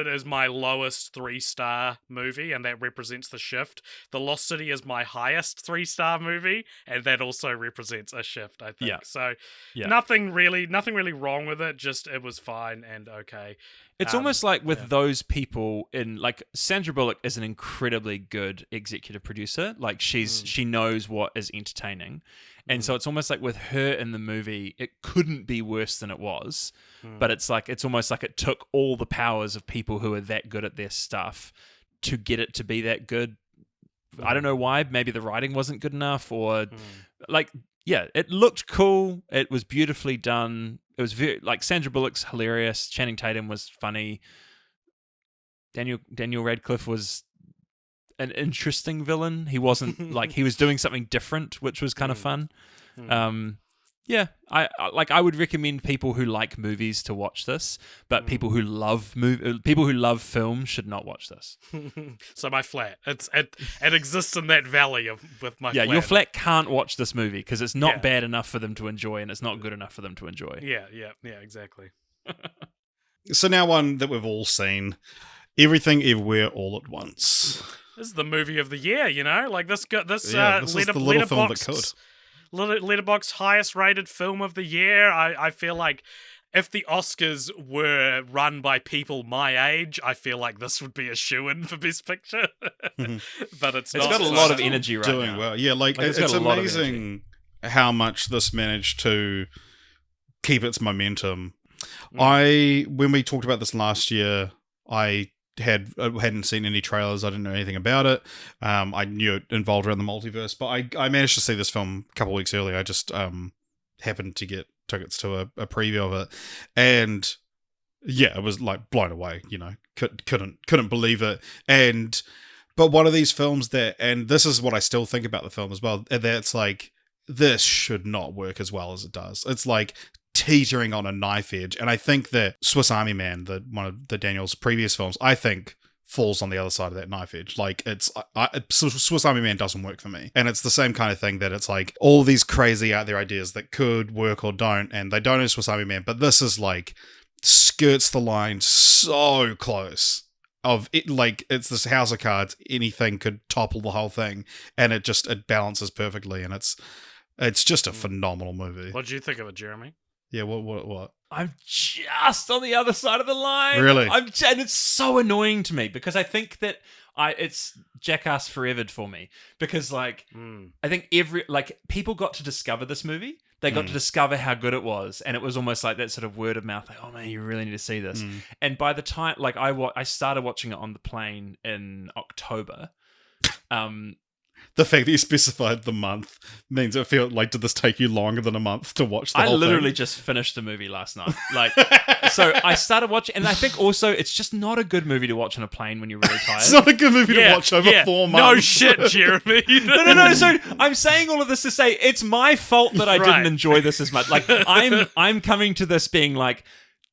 is my lowest 3-star movie, and that represents the shift. The Lost City is my highest 3-star movie, and that also represents a shift, I think. Yeah. So Yeah. nothing really wrong with it, just it was fine and okay. It's almost like with those people in, like, Sandra Bullock is an incredibly good executive producer. Like, she knows what is entertaining. And so it's almost like with her in the movie, it couldn't be worse than it was. But it's almost like it took all the powers of people who are that good at their stuff to get it to be that good. I don't know why. Maybe the writing wasn't good enough, or like, yeah, it looked cool. It was beautifully done. It was very, like, Sandra Bullock's hilarious. Channing Tatum was funny. Daniel Radcliffe was an interesting villain. He wasn't like, he was doing something different, which was kind of fun. Yeah, I would recommend people who like movies to watch this, but people who love film should not watch this. So my flat, it exists in that valley with my yeah, flat. your flat can't watch this movie because it's not bad enough for them to enjoy, and it's not good enough for them to enjoy. Yeah, exactly. So now one that we've all seen, Everything Everywhere All at Once. This is the movie of the year, like this is the little film that could. Letterboxd highest rated film of the year. I feel like if the Oscars were run by people my age, I feel like this would be a shoo-in for Best Picture. But it's not. It's got a lot of energy right doing now. well. Yeah, like it's amazing how much this managed to keep its momentum. When we talked about this last year, I hadn't seen any trailers. I didn't know anything about it. I knew it involved around the multiverse, but I managed to see this film a couple of weeks earlier. I just happened to get tickets to a preview of it, and yeah, it was like blown away. Couldn't believe it. But one of these films and this is what I still think about the film as well. That's like, this should not work as well as it does. It's like teetering on a knife edge, and I think that Swiss Army Man, one of the Daniel's previous films, I think falls on the other side of that knife edge. Like, Swiss Army Man doesn't work for me, and it's the same kind of thing, that it's like all these crazy out there ideas that could work or don't, and they don't in Swiss Army Man, but this is like skirts the line so close of it. Like, it's this house of cards, anything could topple the whole thing, and it balances perfectly, and it's just a phenomenal movie. What did you think of it, Jeremy? Yeah, what? I'm just on the other side of the line. Really? And it's so annoying to me because I think that it's Jackass forever for me because like I think people got to discover this movie. They got to discover how good it was, and it was almost like that sort of word of mouth, like, oh man, you really need to see this. And by the time, like, I started watching it on the plane in October. The fact that you specified the month means it felt like, did this take you longer than a month to watch the whole thing? I literally just finished the movie last night. Like, so I started watching, and I think also it's just not a good movie to watch on a plane when you're really tired. It's not a good movie to watch over 4 months. No shit, Jeremy. No. So I'm saying all of this to say it's my fault that I didn't enjoy this as much. Like, I'm coming to this being like,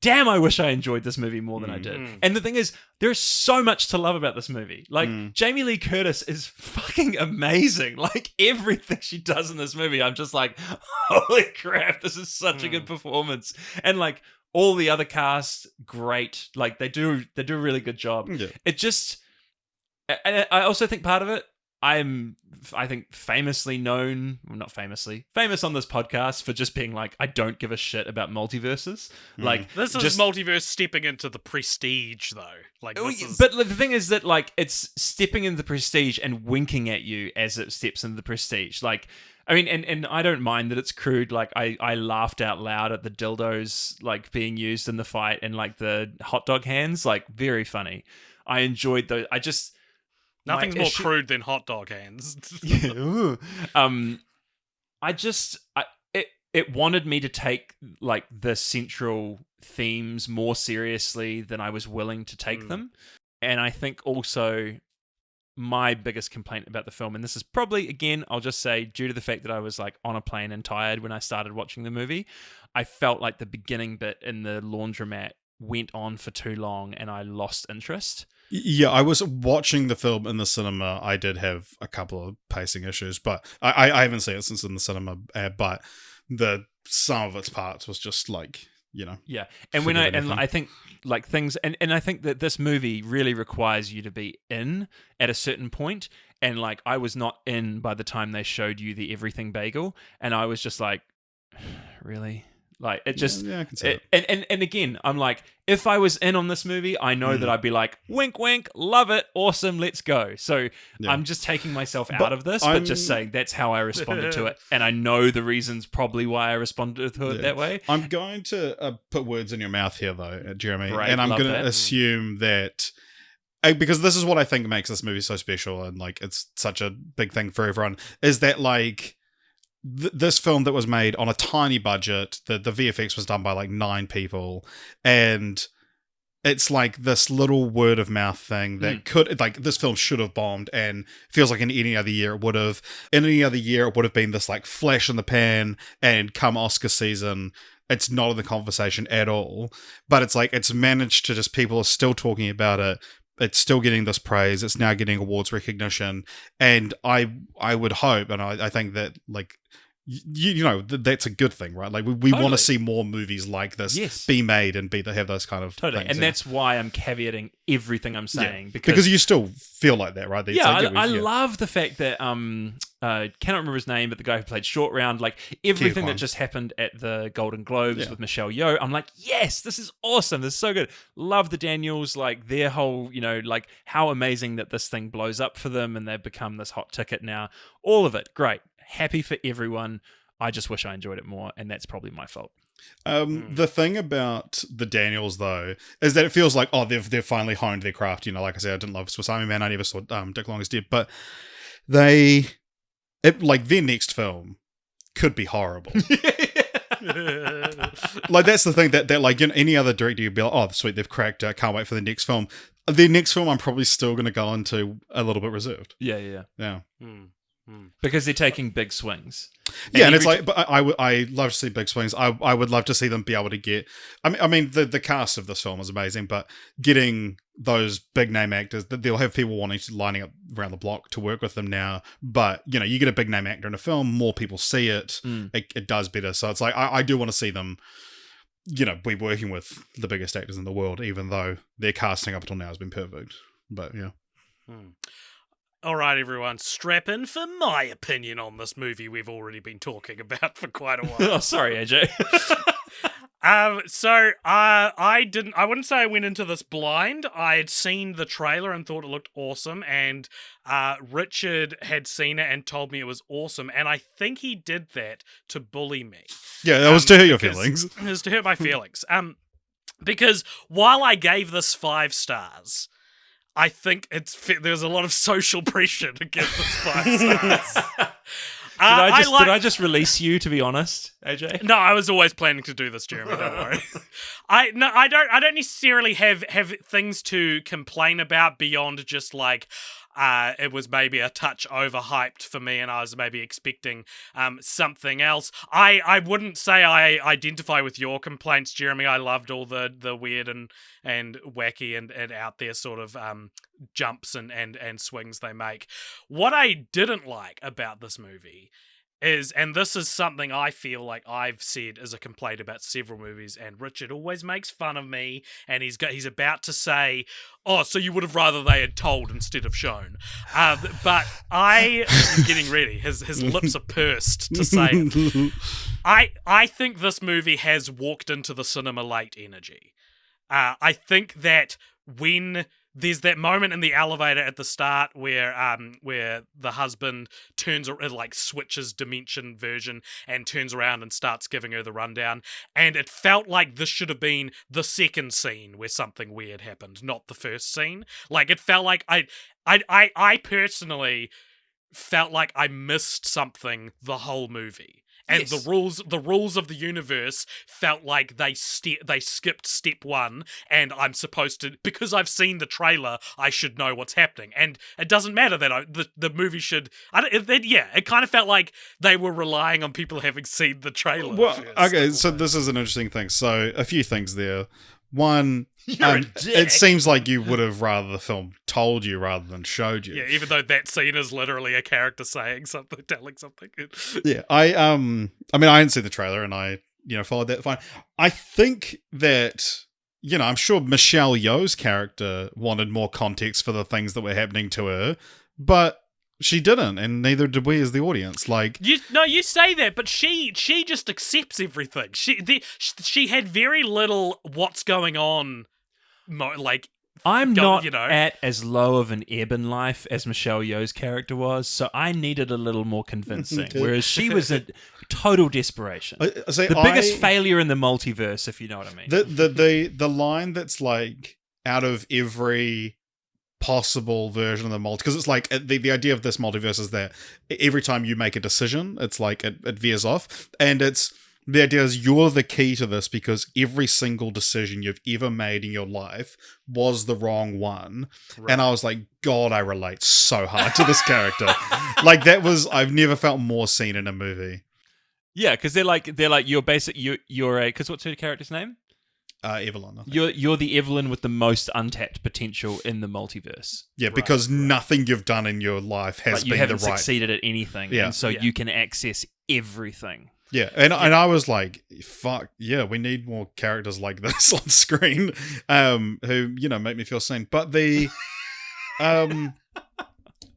damn, I wish I enjoyed this movie more than I did. And the thing is, there's so much to love about this movie. Like, Jamie Lee Curtis is fucking amazing. Like, everything she does in this movie, I'm just like, holy crap, this is such a good performance. And, like, all the other cast, great. Like, they do a really good job. Yeah. It just... And I also think part of it, I think famously known, well, not famously, famous on this podcast for just being like, I don't give a shit about multiverses. Like, this is just, multiverse stepping into the prestige, though. Like, but the thing is that, like, it's stepping into the prestige and winking at you as it steps into the prestige. Like, I mean, and I don't mind that it's crude. Like, I laughed out loud at the dildos, like, being used in the fight and, like, the hot dog hands. Like, very funny. I enjoyed those. Nothing's more crude than hot dog hands. It wanted me to take like the central themes more seriously than I was willing to take them. And I think also my biggest complaint about the film, and this is probably, again, I'll just say due to the fact that I was like on a plane and tired when I started watching the movie, I felt like the beginning bit in the laundromat went on for too long and I lost interest. Yeah, I was watching the film in the cinema. I did have a couple of pacing issues, but I haven't seen it since in the cinema. But some of its parts was just like, yeah. And I think like things, and I think that this movie really requires you to be in at a certain point. And like, I was not in by the time they showed you the everything bagel, and I was just like, really. Like, it just... Yeah, I can see it. And again, I'm like, if I was in on this movie, I know that I'd be like, wink, wink, love it, awesome, let's go. So I'm just taking myself out of this, but just saying that's how I responded to it. And I know the reasons probably why I responded to it that way. I'm going to put words in your mouth here, though, Jeremy. Great, and I'm going to assume that... Because this is what I think makes this movie so special, and like it's such a big thing for everyone, is that like... This film that was made on a tiny budget, the VFX was done by like 9 people, and it's like this little word of mouth thing that could, like, this film should have bombed, and feels like in any other year it would have. In any other year it would have been this like flash in the pan, and come Oscar season, it's not in the conversation at all. But it's like, it's managed to just, people are still talking about it. It's still getting this praise. It's now getting awards recognition. And I would hope, and I think that, like, that's a good thing, right? Like, we want to see more movies like this be made and have those kind of things. And that's why I'm caveating everything I'm saying. Because you still feel like that, right? I love the fact that, cannot remember his name, but the guy who played Short Round, like, everything that just happened at the Golden Globes with Michelle Yeoh, I'm like, yes, this is awesome. This is so good. Love the Daniels, like, their whole, like, how amazing that this thing blows up for them and they've become this hot ticket now. All of it, great. Happy for everyone. I just wish I enjoyed it more, and that's probably my fault. The thing about the Daniels, though, is that it feels like, they've finally honed their craft. Like I said, I didn't love Swiss Army Man. I never saw Dick Long is Dead, but their next film could be horrible. Like, that's the thing that like, any other director, you'd be like, oh, sweet, they've cracked it. Can't wait for the next film. The next film, I'm probably still going to go into a little bit reserved. Yeah. Because they're taking big swings. And it's like, but I love to see big swings. I would love to see them be able to get. I mean, the cast of this film is amazing, but getting those big name actors, they'll have people lining up around the block to work with them now. But you get a big name actor in a film, more people see it. It does better. So it's like, I do want to see them, be working with the biggest actors in the world, even though their casting up until now has been perfect. But yeah. All right, everyone, strap in for my opinion on this movie we've already been talking about for quite a while. Oh, sorry, AJ. I wouldn't say I went into this blind. I had seen the trailer and thought it looked awesome, and Richard had seen it and told me it was awesome, and I think he did that to bully me. Yeah, that was to hurt your because- feelings. It was to hurt my feelings. Because while I gave this 5 stars, I think there's a lot of social pressure to give this 5 stars. Did I just release you, to be honest, AJ? No, I was always planning to do this, Jeremy. Don't worry. I don't necessarily have things to complain about beyond just like it was maybe a touch overhyped for me, and I was maybe expecting something else. I wouldn't say I identify with your complaints, Jeremy. I loved all the weird and wacky and out there sort of jumps and swings they make. What I didn't like about this movie is, and this is something I feel like I've said as a complaint about several movies, and Richard always makes fun of me, and he's about to say, "Oh, so you would have rather they had told instead of shown." But he's getting ready. His lips are pursed to say it. I think this movie has walked into the cinema late energy. I think that when there's that moment in the elevator at the start where the husband switches dimension version and turns around and starts giving her the rundown, and it felt like this should have been the second scene where something weird happened, not the first scene. Like, it felt like I personally felt like I missed something the whole movie. And Yes. the rules of the universe felt like they skipped step 1, and I'm supposed to, because I've seen the trailer, I should know what's happening. And it doesn't matter that the movie should. It kind of felt like they were relying on people having seen the trailer. Well, first. okay, so this is an interesting thing. So a few things there. One, You're a dick. it seems like you would have rather the film told you rather than showed you. Yeah, even though that scene is literally a character saying something, telling something. Yeah, I hadn't seen the trailer, and I followed that fine. I think that I'm sure Michelle Yeoh's character wanted more context for the things that were happening to her, but she didn't, and neither did we as the audience. Like, you say that, but she just accepts everything. She had very little what's going on, I'm Go- not at as low of an ebb in life as Michelle Yeoh's character was, so I needed a little more convincing. Whereas she was a total desperation. The biggest failure in the multiverse, if you know what I mean. The line that's like out of every possible version of the multi, because it's like the idea of this multiverse is that every time you make a decision, it's like it veers off, and it's the idea is you're the key to this because every single decision you've ever made in your life was the wrong one. Right. And I was like, God, I relate so hard to this character. Like, I've never felt more seen in a movie. Yeah, because they're like you're because what's her character's name? Evelyn. You're the Evelyn with the most untapped potential in the multiverse. Yeah, because nothing you've done in your life has been the right. You haven't succeeded at anything, and so you can access everything. Yeah, and I was like, fuck, yeah, we need more characters like this on screen, who, make me feel seen. But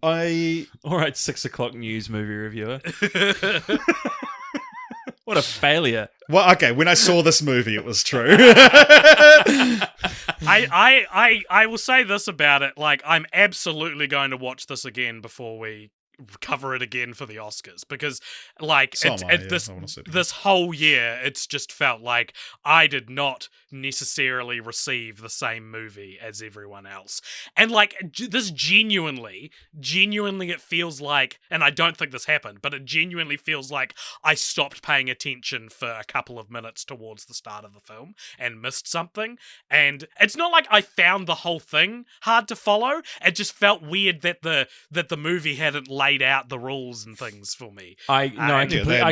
all right, 6 o'clock news movie reviewer. What a failure. Well, okay, when I saw this movie, it was true. I will say this about it, like, I'm absolutely going to watch this again before we cover it again for the Oscars, because like this whole year it's just felt like I did not necessarily receive the same movie as everyone else, and like this genuinely it feels like, and I don't think this happened, but it genuinely feels like I stopped paying attention for a couple of minutes towards the start of the film and missed something. And it's not like I found the whole thing hard to follow, it just felt weird that the movie hadn't laid out the rules and things for me. I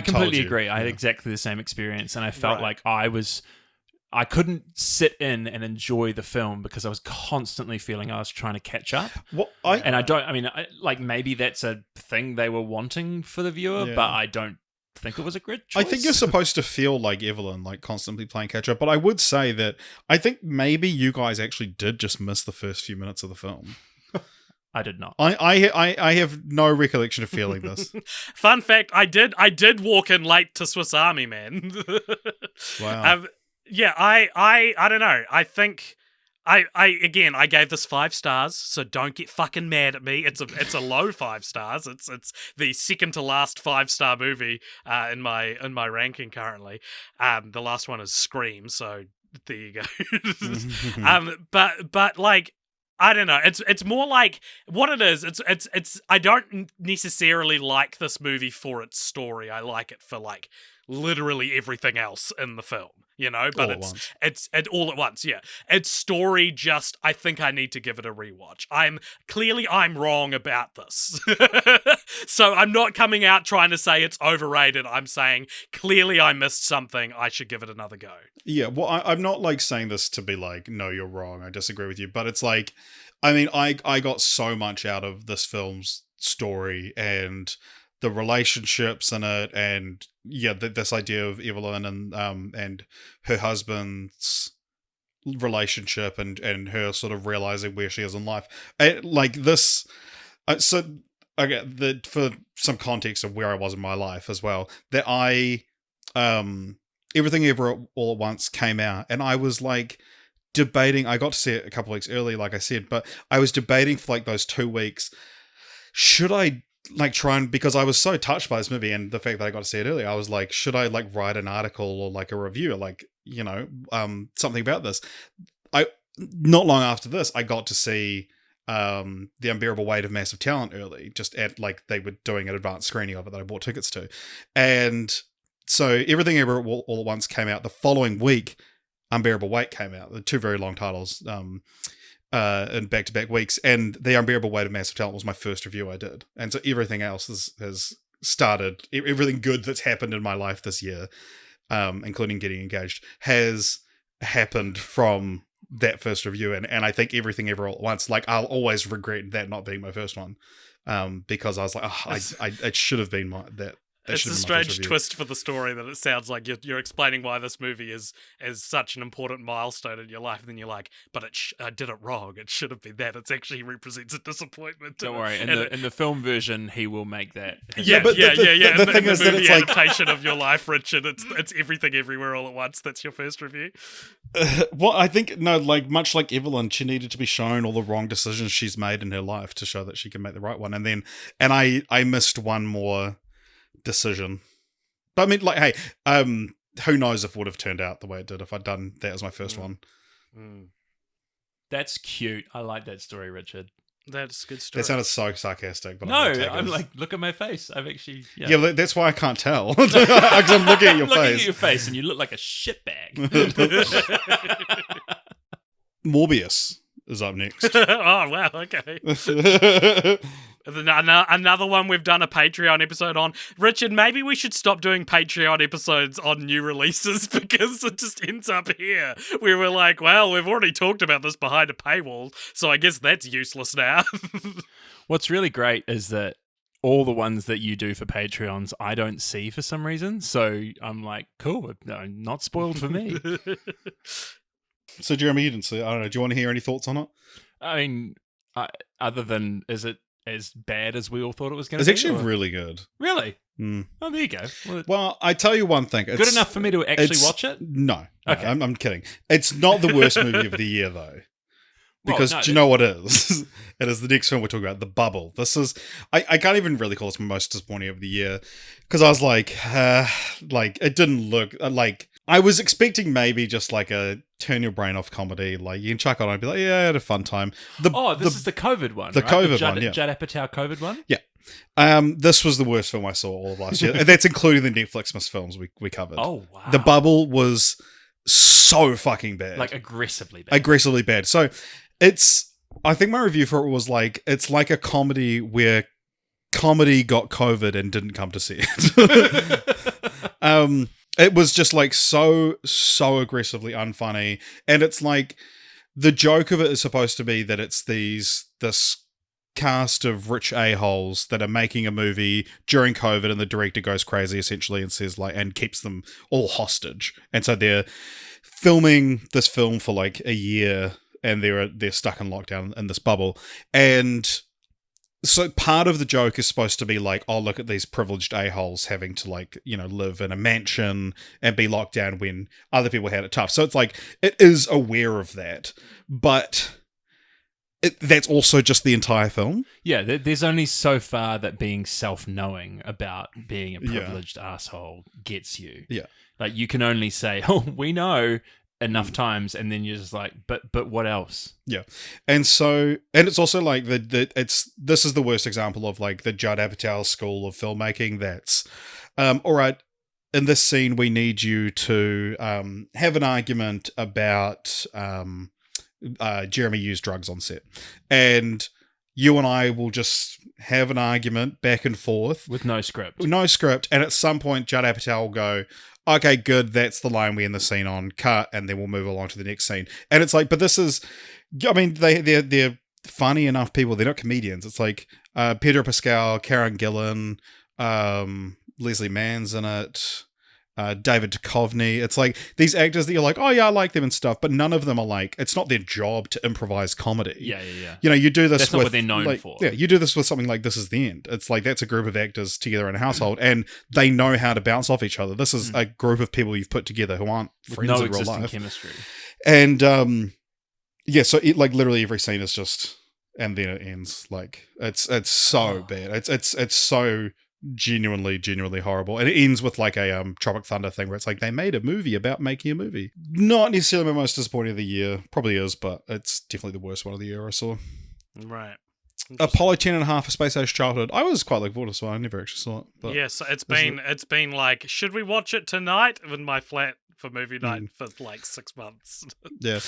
completely agree. I had exactly the same experience, and I felt like I couldn't sit in and enjoy the film because I was constantly feeling I was trying to catch up. Maybe that's a thing they were wanting for the viewer, but I don't think it was a great choice. I think you're supposed to feel like Evelyn, like constantly playing catch up, but I would say that I think maybe you guys actually did just miss the first few minutes of the film. I did not. I have no recollection of feeling this. Fun fact, I did walk in late to Swiss Army Man. Wow. Yeah, I don't know. I think I gave this 5 stars, so don't get fucking mad at me. It's a low 5 stars. It's the second to last 5-star movie in my ranking currently. The last one is Scream, so there you go. But like, I don't know. It's more like what it is. It's I don't necessarily like this movie for its story. I like it for like literally everything else in the film, you know. But All at it's all at once. Yeah, its story just. I think I need to give it a rewatch. I'm wrong about this, so I'm not coming out trying to say it's overrated. I'm saying clearly I missed something. I should give it another go. Yeah, well, I'm not like saying this to be like, no, you're wrong. I disagree with you, but it's like, I mean, I got so much out of this film's story and the relationships in it, and yeah, this idea of Evelyn and her husband's relationship and her sort of realizing where she is in life, like this. So okay, for some context of where I was in my life as well, that Everything Ever All at Once came out, and I was like debating. I got to see it a couple of weeks early, like I said, but I was debating for like those 2 weeks. Should I like try and, because I was so touched by this movie and the fact that I got to see it early, I was like, should I like write an article or like a review, or like, you know, something about this? Not long after this, I got to see The Unbearable Weight of Massive Talent early, just at like they were doing an advanced screening of it that I bought tickets to, and so Everything Ever All at Once came out the following week. Unbearable Weight came out, the 2 very long titles, in back-to-back weeks, and The Unbearable Weight of Massive Talent was my first review I did, and so everything else has started. Everything good that's happened in my life this year, including getting engaged, has happened from that first review, and I think Everything Ever All at Once, like, I'll always regret that not being my first one, because I was like, it should have been that. It's a strange twist for the story that it sounds like you're explaining why this movie is such an important milestone in your life, and then you're like, but I did it wrong. It should have been that. It actually represents a disappointment. Don't worry. In the film version, he will make that. Yeah. The thing is that it's like adaptation of your life, Richard. It's Everything Everywhere All at Once. That's your first review. Well, I think no, like much like Evelyn, she needed to be shown all the wrong decisions she's made in her life to show that she can make the right one, and I missed one more decision. But I mean, like, hey, who knows if it would have turned out the way it did if I'd done that as my first one. That's cute. I like that story, Richard. That's a good story. That sounded so sarcastic, but no, I'm like, look at my face. I've actually yeah, that's why I can't tell because I'm looking at your looking face. At your face, and you look like a shitbag. Morbius is up next. Oh wow, okay. Another one we've done a Patreon episode on. Richard, maybe we should stop doing Patreon episodes on new releases because it just ends up here. We were like, well, we've already talked about this behind a paywall, so I guess that's useless now. What's really great is that all the ones that you do for Patreons, I don't see for some reason. So I'm like, cool, no, not spoiled for me. So, Jeremy, you didn't see it. I don't know. Do you want to hear any thoughts on it? I mean, other than, is it as bad as we all thought it was going to be? It's actually really good. Really? Mm. Oh, there you go. Well, I tell you one thing. Good enough for me to actually watch it? No. Okay. I'm kidding. It's not the worst movie of the year, though. Because do you know what it is? It is the next film we're talking about, The Bubble. This is... I can't even really call this my most disappointing of the year. Because I was like, it didn't look... like, I was expecting maybe just like a turn your brain off comedy. Like, you can chuck on and be like, yeah, I had a fun time. This is the COVID one, The right? COVID one, yeah. Judd Apatow COVID one? Yeah. This was the worst film I saw all of last year. And that's including the Netflix missed films we covered. Oh, wow. The Bubble was so fucking bad. Like, aggressively bad. Aggressively bad. So, I think my review for it was like, it's like a comedy where comedy got COVID and didn't come to see it. It was just like so aggressively unfunny, and it's like the joke of it is supposed to be that it's this cast of rich a-holes that are making a movie during COVID, and the director goes crazy essentially and says like, and keeps them all hostage, and so they're filming this film for like a year, and they're stuck in lockdown in this bubble, and So part of the joke is supposed to be like, oh, look at these privileged a-holes having to like, live in a mansion and be locked down when other people had it tough. So it's like, it is aware of that, but that's also just the entire film. Yeah, there's only so far that being self-knowing about being a privileged asshole gets you. Yeah. Like, you can only say, oh, we know enough times, and then you're just like, but what else? Yeah. And it's also like this is the worst example of like the Judd Apatow school of filmmaking. That's all right, in this scene we need you to have an argument about Jeremy used drugs on set, and you and I will just have an argument back and forth with no script, and at some point Judd Apatow will go, okay, good, that's the line we end the scene on, cut, and then we'll move along to the next scene. And it's like, but this is, I mean, they're funny enough people. They're not comedians. It's like Pedro Pascal, Karen Gillan, Leslie Mann's in it, David Duchovny. It's like these actors that you're like, oh yeah, I like them and stuff, but none of them are like, it's not their job to improvise comedy. Yeah. You do this That's not what they're known for. Yeah, you do this with something like This Is the End. It's like, that's a group of actors together in a household, and they know how to bounce off each other. This is a group of people you've put together who aren't friends no in real existing life. chemistry. And so it, like, literally every scene is just, and then it ends. Like, it's so bad. It's so genuinely horrible, and it ends with like a Tropic Thunder thing where it's like they made a movie about making a movie. Not necessarily my most disappointing of the year, probably is, but it's definitely the worst one of the year I saw. Right. Apollo 10.5: A Space Age Childhood. I was quite looking forward to it, so I never actually saw it. But yes, it's been like, should we watch it tonight in my flat for movie night for like 6 months? Yeah.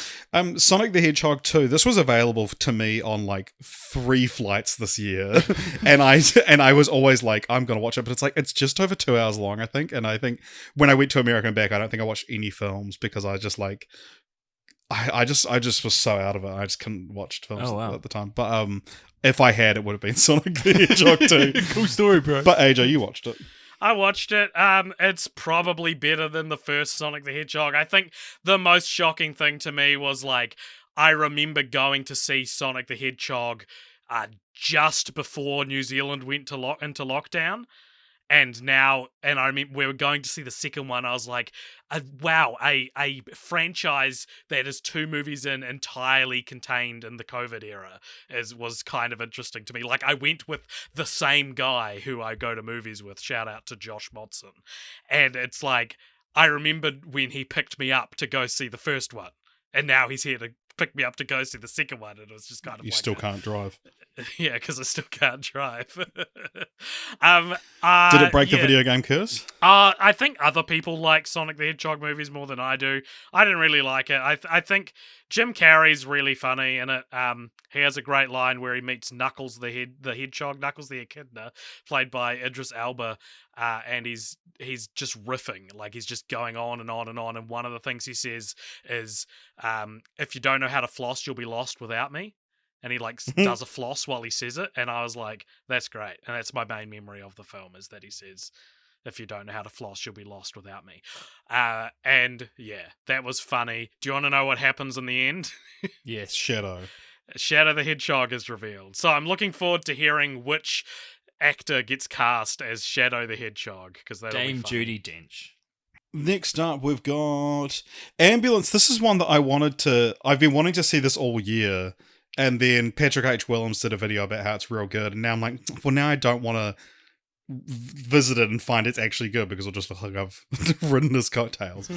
Sonic the Hedgehog 2. This was available to me on like 3 flights this year, and I was always like, I'm gonna watch it, but it's like, it's just over 2 hours long, I think. And I think when I went to America and back, I don't think I watched any films because I just like, I just was so out of it. I just couldn't watch films at the time. But if I had, it would have been Sonic the Hedgehog 2. Cool story, bro. But AJ, you watched it. I watched it. It's probably better than the first Sonic the Hedgehog. I think the most shocking thing to me was like, I remember going to see Sonic the Hedgehog just before New Zealand went into lockdown. And I mean, we were going to see the second one. I was like, wow, a franchise that is 2 movies in, entirely contained in the COVID era, was kind of interesting to me. Like, I went with the same guy who I go to movies with. Shout out to Josh Modson. And it's like, I remembered when he picked me up to go see the first one, and now he's here to pick me up to go see the second one, and it was just kind of you still can't drive. Yeah, because I still can't drive. Did it break the video game curse? I think other people like Sonic the Hedgehog movies more than I do. I didn't really like it. I think Jim Carrey's really funny in it. He has a great line where he meets Knuckles the Hedgehog, Knuckles the Echidna, played by Idris Elba, and he's just riffing, like he's just going on and on and on. And one of the things he says is, "If you don't know how to floss, you'll be lost without me." And he like does a floss while he says it, and I was like, "That's great." And that's my main memory of the film, is that he says, "If you don't know how to floss, you'll be lost without me." And yeah, that was funny. Do you want to know what happens in the end? Yes. Shadow the Hedgehog is revealed. So I'm looking forward to hearing which actor gets cast as Shadow the Hedgehog, because that'll be Dame funny. Judi Dench. Next up, we've got Ambulance. This is one that I've been wanting to see this all year. And then Patrick H. Willems did a video about how it's real good. And now I'm like, well, now I don't want to visit it and find it's actually good, because it'll just look like I've ridden his coattails.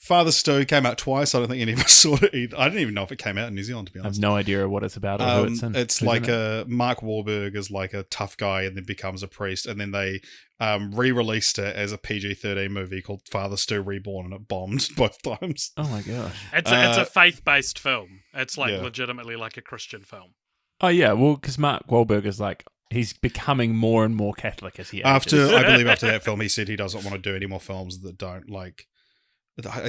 Father Stu came out twice. I don't think any of us saw it either. I didn't even know if it came out in New Zealand, to be I have honest. no idea what it's about or who it's in. It's like Mark Wahlberg is like a tough guy and then becomes a priest, and then they re-released it as a PG-13 movie called Father Stu Reborn, and it bombed both times. Oh my gosh. It's a faith-based film. It's like legitimately like a Christian film. Oh yeah, well, because Mark Wahlberg is like, he's becoming more and more Catholic as he ages. I believe after that film, he said he doesn't want to do any more films that don't like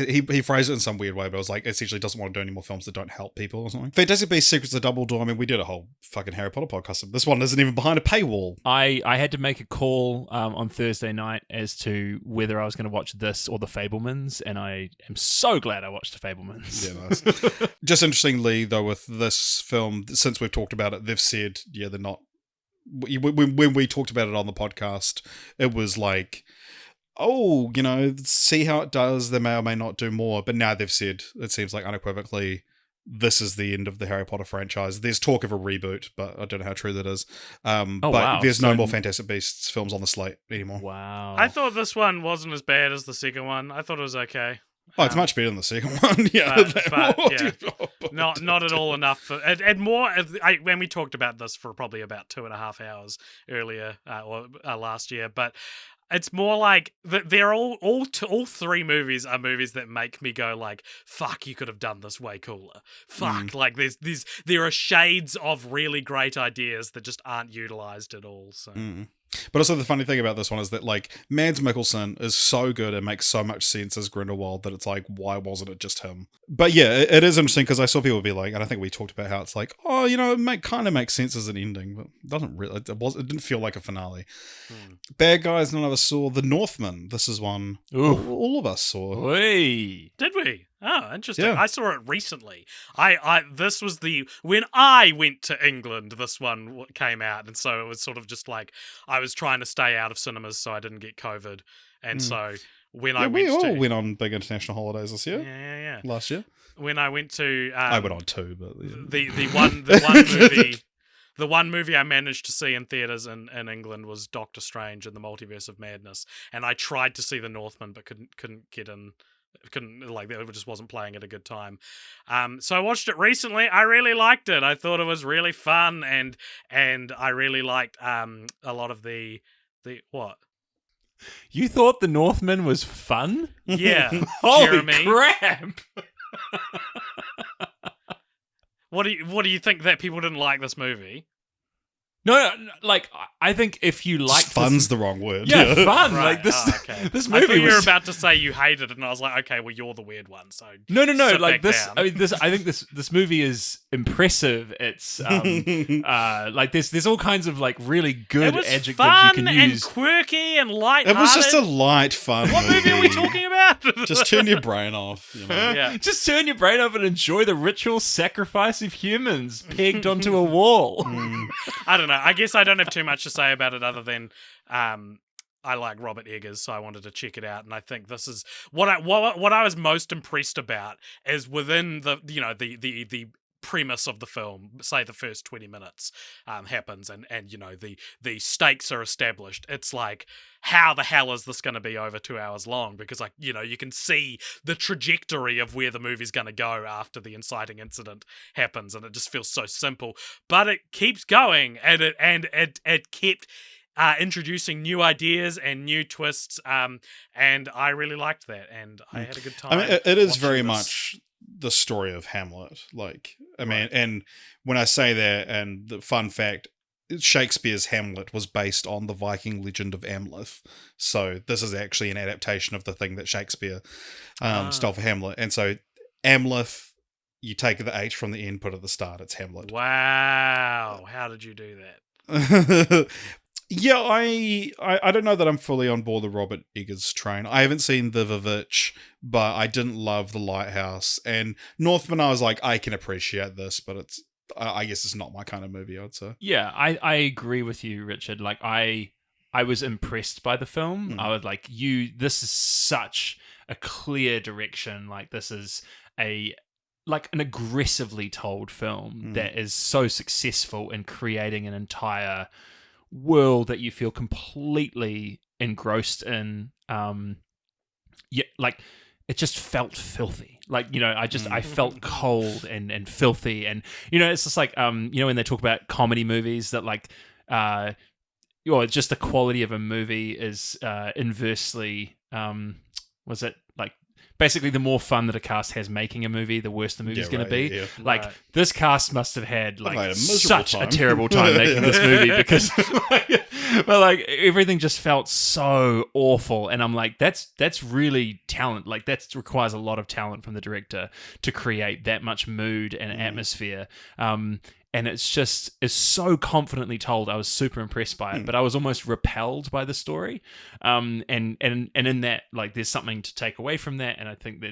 he phrased it in some weird way, but it was like essentially doesn't want to do any more films that don't help people or something. Fantastic Beasts: Secrets of Dumbledore. I mean, we did a whole fucking Harry Potter podcast. This one isn't even behind a paywall. I had to make a call on Thursday night as to whether I was going to watch this or The Fabelmans, and I am so glad I watched The Fabelmans. Yeah, nice. Just interestingly, though, with this film, since we've talked about it, they've said, they're not. When we talked about it on the podcast, it was like, oh, see how it does. They may or may not do more. But now they've said, it seems like unequivocally, this is the end of the Harry Potter franchise. There's talk of a reboot, but I don't know how true that is. But there's no more Fantastic Beasts films on the slate anymore. Wow. I thought this one wasn't as bad as the second one. I thought it was okay. Oh, it's much better than the second one. Yeah, not at all enough for, and more. When we talked about this for probably about 2.5 hours earlier or last year, but it's more like they're all three movies are movies that make me go like, fuck, you could have done this way cooler. Fuck, like there are shades of really great ideas that just aren't utilized at all. So. But also the funny thing about this one is that like Mads Mikkelsen is so good and makes so much sense as Grindelwald that it's like, why wasn't it just him? But yeah, it is interesting because I saw people be like, and I think we talked about how it's like, oh, it kind of makes sense as an ending, but it doesn't really. It didn't feel like a finale. Bad Guys, none of us saw. The Northman. This is one all of us saw. Hey. Did we? Oh, interesting. Yeah. I saw it recently. This was when I went to England, this one came out, and so it was sort of just like I was trying to stay out of cinemas so I didn't get COVID, and so when I we all went on big international holidays this year. Yeah. Last year, when I went to, I went on too, but the one movie. The one movie I managed to see in theaters in England was Doctor Strange and the Multiverse of Madness, and I tried to see The Northman but couldn't get in. It just wasn't playing at a good time. So I watched it recently. I really liked it. I thought it was really fun, and I really liked a lot of the what. You thought The Northman was fun? Yeah. Holy Jeremy. crap! What do you think that people didn't like this movie? No, like I think if you like fun's the wrong word. Yeah, fun. Right. Like this, Okay. this I movie. thought you were was... about to say you hated it, and I was like, okay, well, you're the weird one. So no. sit Like back this. down. I mean, this. I think this movie is impressive. It's like there's all kinds of like really good it was adjectives fun you can use. And quirky and light. It was just a light, fun. What movie are we talking about? Just turn your brain off. Yeah. Just turn your brain off and enjoy the ritual sacrifice of humans pegged onto a wall. I don't know. I guess I don't have too much to say about it other than I like Robert Eggers, so I wanted to check it out. And I think this is what I was most impressed about is within the premise of the film, say the first 20 minutes happens and the stakes are established. It's like, how the hell is this going to be over 2 hours long? Because you can see the trajectory of where the movie's going to go after the inciting incident happens, and it just feels so simple, but it keeps going, and it kept introducing new ideas and new twists, and I really liked that, and I had a good time. I mean, it is very this. much the story of Hamlet. Like, I mean, and when I say that, and the fun fact, Shakespeare's Hamlet was based on the Viking legend of Amleth. So this is actually an adaptation of the thing that Shakespeare stole for Hamlet. And so Amleth, you take the H from the end, put it at the start, it's Hamlet. Wow. How did you do that? Yeah, I don't know that I'm fully on board the Robert Eggers train. I haven't seen The Vivitch, but I didn't love The Lighthouse. And Northman, I was like, I can appreciate this, but I guess it's not my kind of movie, I'd say. Yeah, I agree with you, Richard. Like, I was impressed by the film. I was like, this is such a clear direction. Like, this is an aggressively told film that is so successful in creating an entire world that you feel completely engrossed in. Like, it just felt filthy. Like, I felt cold and filthy. And, it's just like, when they talk about comedy movies that like, just the quality of a movie is inversely, was it like basically the more fun that a cast has making a movie, the worse the movie's going to be. Yeah. Like Right. this cast must have had Like like a miserable such time. a terrible time making this movie because, but like everything just felt so awful, and I'm like, that's really talent. Like that requires a lot of talent from the director to create that much mood and atmosphere. And it's so confidently told. I was super impressed by it, but I was almost repelled by the story. And in that, like, there's something to take away from that. And I think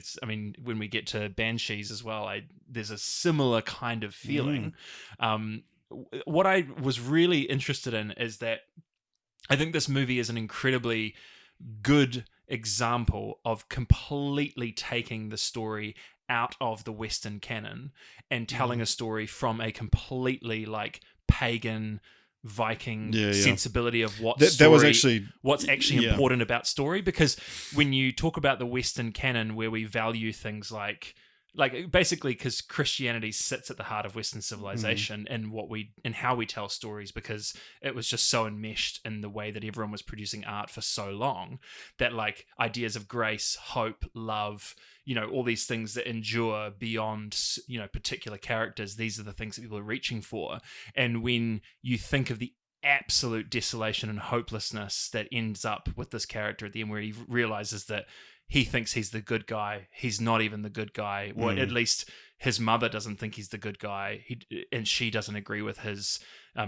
when we get to Banshees as well, there's a similar kind of feeling. What I was really interested in is that I think this movie is an incredibly good example of completely taking the story out of the Western canon and telling a story from a completely like pagan Viking sensibility of what's actually important about story. Because when you talk about the Western canon, where we value things like basically because Christianity sits at the heart of Western civilization and how we tell stories, because it was just so enmeshed in the way that everyone was producing art for so long, that like ideas of grace, hope, love, all these things that endure beyond, particular characters. These are the things that people are reaching for. And when you think of the absolute desolation and hopelessness that ends up with this character at the end, where he realizes that he thinks he's the good guy. He's not even the good guy. Well, at least his mother doesn't think he's the good guy. And she doesn't agree with his...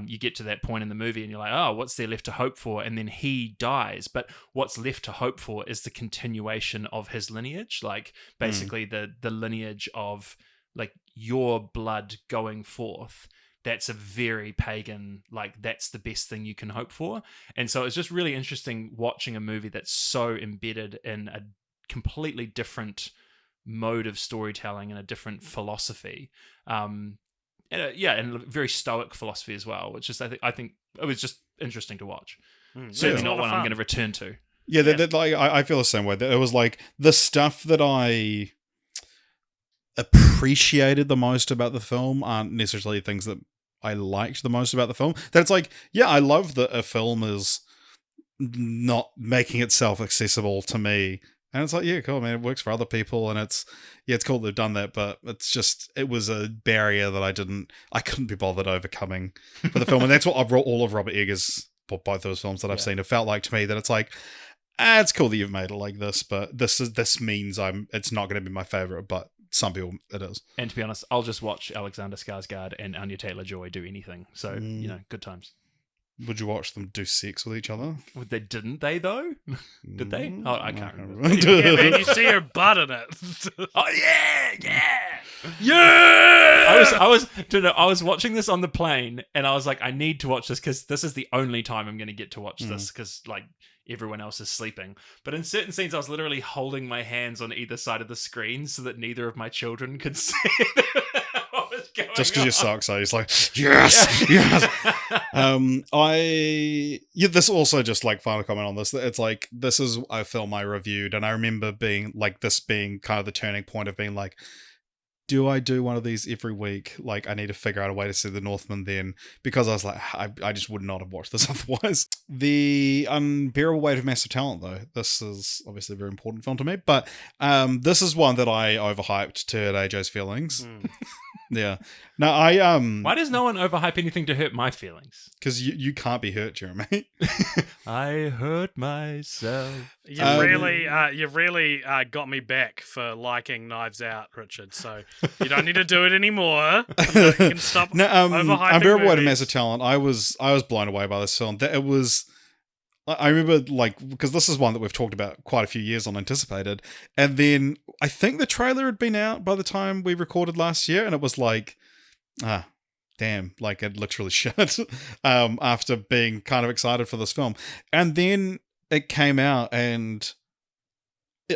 you get to that point in the movie and you're like, oh, what's there left to hope for? And then he dies. But what's left to hope for is the continuation of his lineage. Like, basically the lineage of, like, your blood going forth. That's a very pagan, like, that's the best thing you can hope for. And so it's just really interesting watching a movie that's so embedded in a completely different mode of storytelling and a different philosophy, and a very stoic philosophy as well, which is I think it was just interesting to watch. Certainly not one I'm going to return to. I feel the same way. It was like the stuff that I appreciated the most about the film aren't necessarily things that I liked the most about the film. That's like, I love that a film is not making itself accessible to me. And it's like, cool, man, it works for other people, and it's cool they've done that, but it was a barrier that I couldn't be bothered overcoming for the film. And that's what all of Robert Eggers, both those films that I've seen, have felt like to me, that it's like, it's cool that you've made it like this, but this means it's not going to be my favorite, but some people it is. And to be honest, I'll just watch Alexander Skarsgård and Anya Taylor-Joy do anything. So, good times. Would you watch them do sex with each other? Didn't they though? Did they? Oh, I can't remember. Yeah, man, you see her butt in it. Oh yeah! I was watching this on the plane, and I was like, I need to watch this because this is the only time I'm going to get to watch this, because like everyone else is sleeping. But in certain scenes, I was literally holding my hands on either side of the screen so that neither of my children could see what was going on. Just because you're so excited, it's like, yes. This also, just like final comment on this, it's like, this is a film I reviewed, and I remember being like, this being kind of the turning point of being like, do I do one of these every week? Like, I need to figure out a way to see The Northman then, because I was like, I just would not have watched this otherwise. The Unbearable Weight of Massive Talent, though, this is obviously a very important film to me, but this is one that I overhyped to hurt AJ's feelings. Yeah. No, Why does no one overhype anything to hurt my feelings? Because you can't be hurt, Jeremy. I hurt myself. You've really got me back for liking Knives Out, Richard. So you don't need to do it anymore. You can stop overhyping Unbearable Weight of movies. Massive Talent, I was blown away by this film. That it was... I remember, like, because this is one that we've talked about quite a few years on Anticipated, and then I think the trailer had been out by the time we recorded last year, and it was like, damn, like, it looks really shit, after being kind of excited for this film. And then it came out, and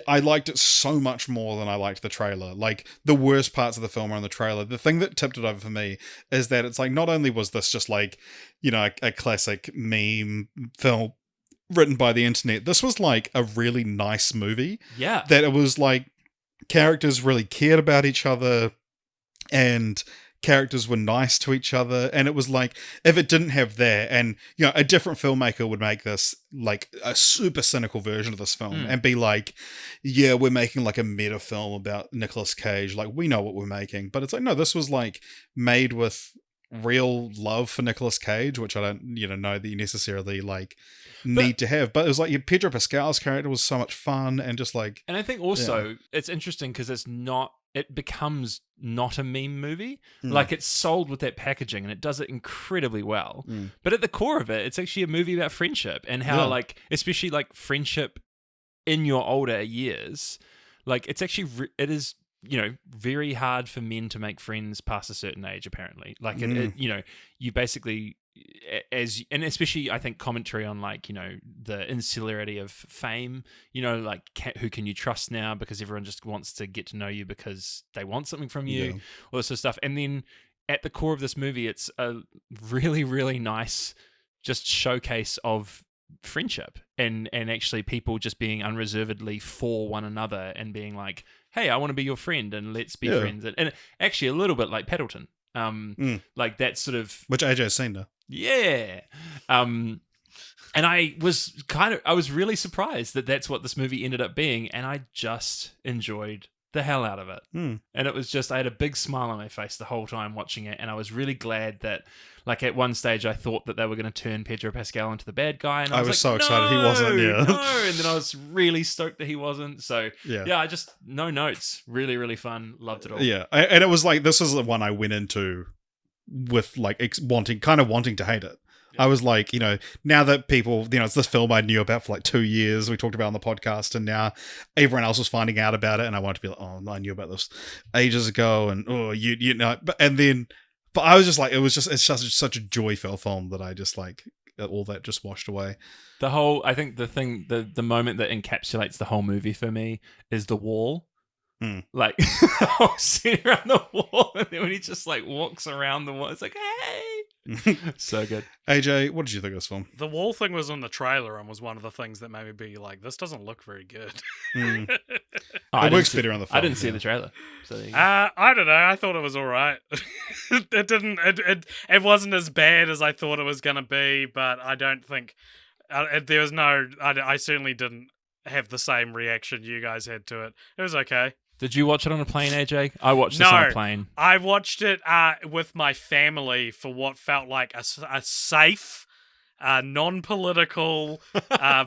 I liked it so much more than I liked the trailer. Like, the worst parts of the film are in the trailer. The thing that tipped it over for me is that it's like, not only was this just like, a classic meme film written by the internet, this was like a really nice movie. Yeah. That it was like characters really cared about each other and characters were nice to each other, and it was like, if it didn't have that, and a different filmmaker would make this like a super cynical version of this film and be like, yeah, we're making like a meta film about Nicolas Cage, like we know what we're making. But it's like, no, this was like made with real love for Nicolas Cage, which I don't know that you necessarily like need to have. But it was like Pedro Pascal's character was so much fun, and just like, and I think also it's interesting because it becomes not a meme movie. Like, it's sold with that packaging and it does it incredibly well. But at the core of it, it's actually a movie about friendship and how like, especially like friendship in your older years, like it's actually, it is, very hard for men to make friends past a certain age, apparently. Like, you basically, and especially I think commentary on like, the insularity of fame, like who can you trust now, because everyone just wants to get to know you because they want something from you, all this sort of stuff. And then at the core of this movie, it's a really, really nice just showcase of friendship and actually people just being unreservedly for one another and being like, hey, I want to be your friend and let's be friends. And actually a little bit like Paddleton. Like that sort of, which AJ's seen though. Yeah. And I was really surprised that that's what this movie ended up being, and I just enjoyed the hell out of it. And it was just, I had a big smile on my face the whole time watching it, and I was really glad that, like, at one stage I thought that they were going to turn Pedro Pascal into the bad guy, and I was like, so excited he wasn't. No, and then I was really stoked that he wasn't. So I just, no notes, really, really fun, loved it all. Yeah, and it was like, this is the one I went into with like wanting to hate it. I was like, now that people, it's this film I knew about for like 2 years, we talked about on the podcast, and now everyone else was finding out about it, and I wanted to be like, oh, I knew about this ages ago, and but I was just like, it's such a joy-filled film that I just like, all that just washed away. I think the moment that encapsulates the whole movie for me is the wall. Like, I'll sit around the wall, and then when he just like walks around the wall, it's like, hey, so good. AJ, what did you think of this film? The wall thing was in the trailer and was one of the things that made me be like, this doesn't look very good. It works better on the film. I didn't see the trailer. So I don't know. I thought it was all right. It wasn't as bad as I thought it was going to be, but I don't think there was I certainly didn't have the same reaction you guys had to it. It was okay. Did you watch it on a plane, AJ? I watched this on a plane. I watched it with my family for what felt like a safe, non-political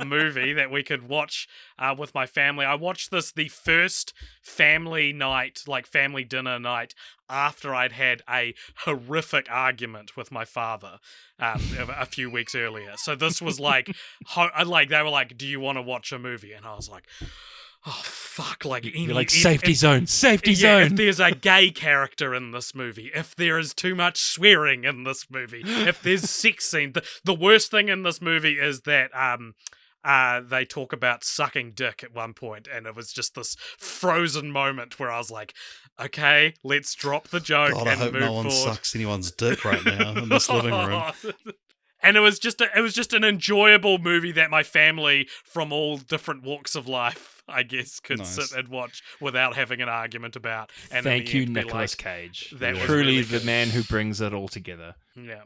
movie that we could watch with my family. I watched this the first family night, like family dinner night, after I'd had a horrific argument with my father a few weeks earlier. So this was like, they were like, do you want to watch a movie? And I was like, oh, fuck. Like, you're like, safety zone. If there's a gay character in this movie, if there is too much swearing in this movie, if there's sex scene. The worst thing in this movie is that they talk about sucking dick at one point, and it was just this frozen moment where I was like, okay, let's drop the joke and move forward. I hope no one sucks anyone's dick right now in this living room. And it was just an enjoyable movie that my family from all different walks of life, I guess, could sit and watch without having an argument about. And thank you, Nicolas Cage. That was truly really the man who brings it all together. Yeah.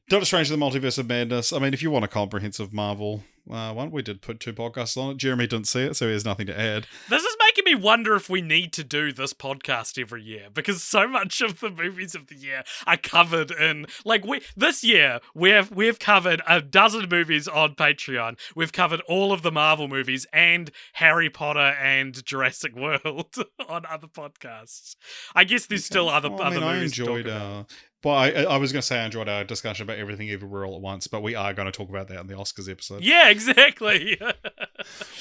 Doctor Strange: The Multiverse of Madness. I mean, if you want a comprehensive Marvel one, we did put 2 podcasts on it. Jeremy didn't see it, so he has nothing to add. This is making me wonder if we need to do this podcast every year, because so much of the movies of the year are covered in, like, this year we've covered a dozen movies on Patreon. We've covered all of the Marvel movies and Harry Potter and Jurassic World on other podcasts. I guess there's still other movies. I enjoyed well, I was going to say I enjoyed our discussion about Everything Everywhere All at Once, but we are going to talk about that in the Oscars episode. Yeah, exactly.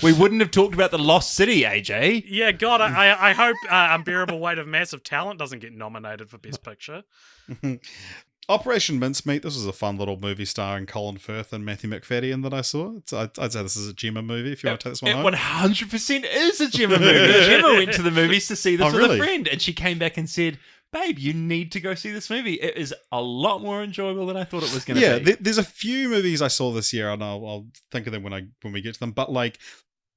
We wouldn't have talked about The Lost City, AJ. Yeah, God, I hope Unbearable Weight of Massive Talent doesn't get nominated for Best Picture. Operation Mincemeat. This was a fun little movie starring Colin Firth and Matthew McFadden that I saw. I'd say this is a Gemma movie if you want to take this one home. It 100% is a Gemma movie. Gemma went to the movies to see this with a friend, and she came back and said, babe, you need to go see this movie. It is a lot more enjoyable than I thought it was going to be. Yeah, there's a few movies I saw this year, and I'll think of them when we get to them. But like,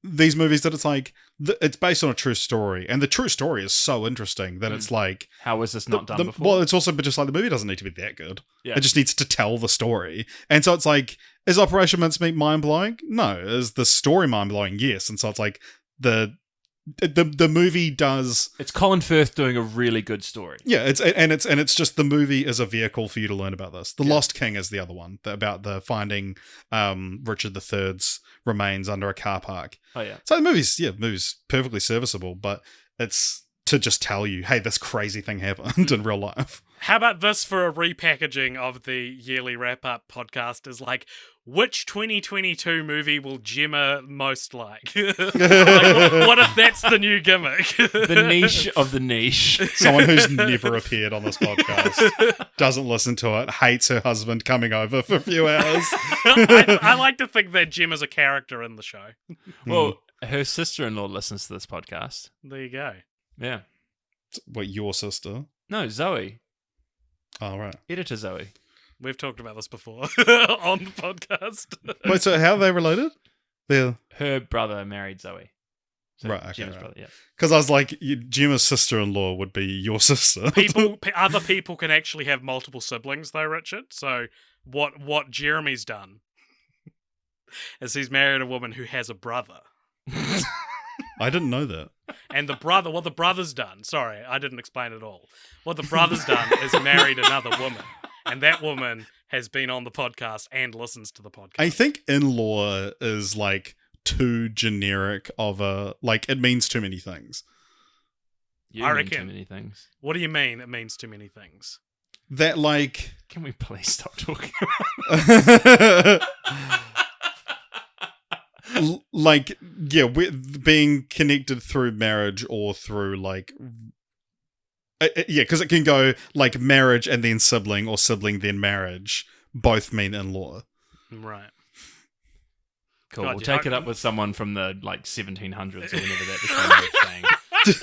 these movies that it's like it's based on a true story, and the true story is so interesting that it's like, How was this not done before? well, it's also but just like the movie doesn't need to be that good. Yeah. It just needs to tell the story, and so it's like, is Operation Mincemeat mind blowing? No. Is the story mind blowing? Yes. And so it's like the movie does. It's Colin Firth doing a really good story. Yeah, it's just the movie is a vehicle for you to learn about this. The Lost King is the other one about the finding Richard III's remains under a car park. Oh yeah. So the movie's perfectly serviceable, but it's to just tell you, hey, this crazy thing happened in real life. How about this for a repackaging of the yearly wrap-up podcast is like, which 2022 movie will Gemma most like? Like, what if that's the new gimmick? The niche of the niche. Someone who's never appeared on this podcast, doesn't listen to it, hates her husband coming over for a few hours. I like to think that Gemma's a character in the show. Well, her sister-in-law listens to this podcast. There you go. Yeah. What, your sister? No, Zoe. Oh, right. Editor Zoe. We've talked about this before on the podcast. Wait, so how are they related? They're... Her brother married Zoe. So Right, okay, Gemma's right. brother, yeah. Because I was like, Gemma's sister-in-law would be your sister. Other people can actually have multiple siblings, though, Richard. So what Jeremy's done is he's married a woman who has a brother. I didn't know that. And what the brother's done, sorry, I didn't explain it all. What the brother's done is married another woman. And that woman has been on the podcast and listens to the podcast. I think in-law is like too generic of a, like, it means too many things. You I mean reckon. too many things. What do you mean it means too many things? That, like... Can we please stop talking like, yeah, with being connected through marriage or through, like... yeah, because it can go, like, marriage and then sibling, or sibling then marriage. Both mean in-law. Right. Cool. God, We'll you take it know- up with someone from the, like, 1700s or whenever that became a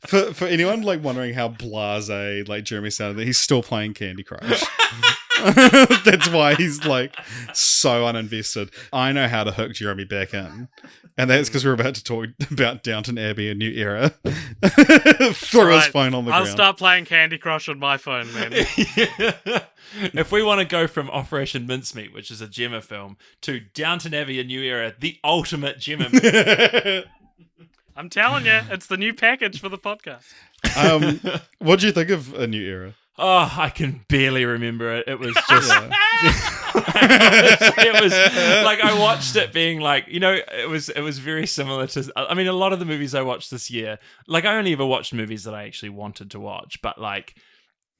thing. For anyone, like, wondering how blasé, like, Jeremy sounded, he's still playing Candy Crush. That's why he's, like, so uninvested. I know how to hook Jeremy back in. And that's because we're about to talk about Downton Abbey, a new era. Throw his Right. phone on the I'll ground. start playing Candy Crush on my phone, man. If we want to go from Operation Mincemeat, which is a Gemma film, to Downton Abbey, a new era, the ultimate Gemma movie. I'm telling you, it's the new package for the podcast. What do you think of A New Era? Oh, I can barely remember it. It was just... Yeah. it was like I watched it being like, you know, it was very similar to, I mean, a lot of the movies I watched this year, like I only ever watched movies that I actually wanted to watch, but like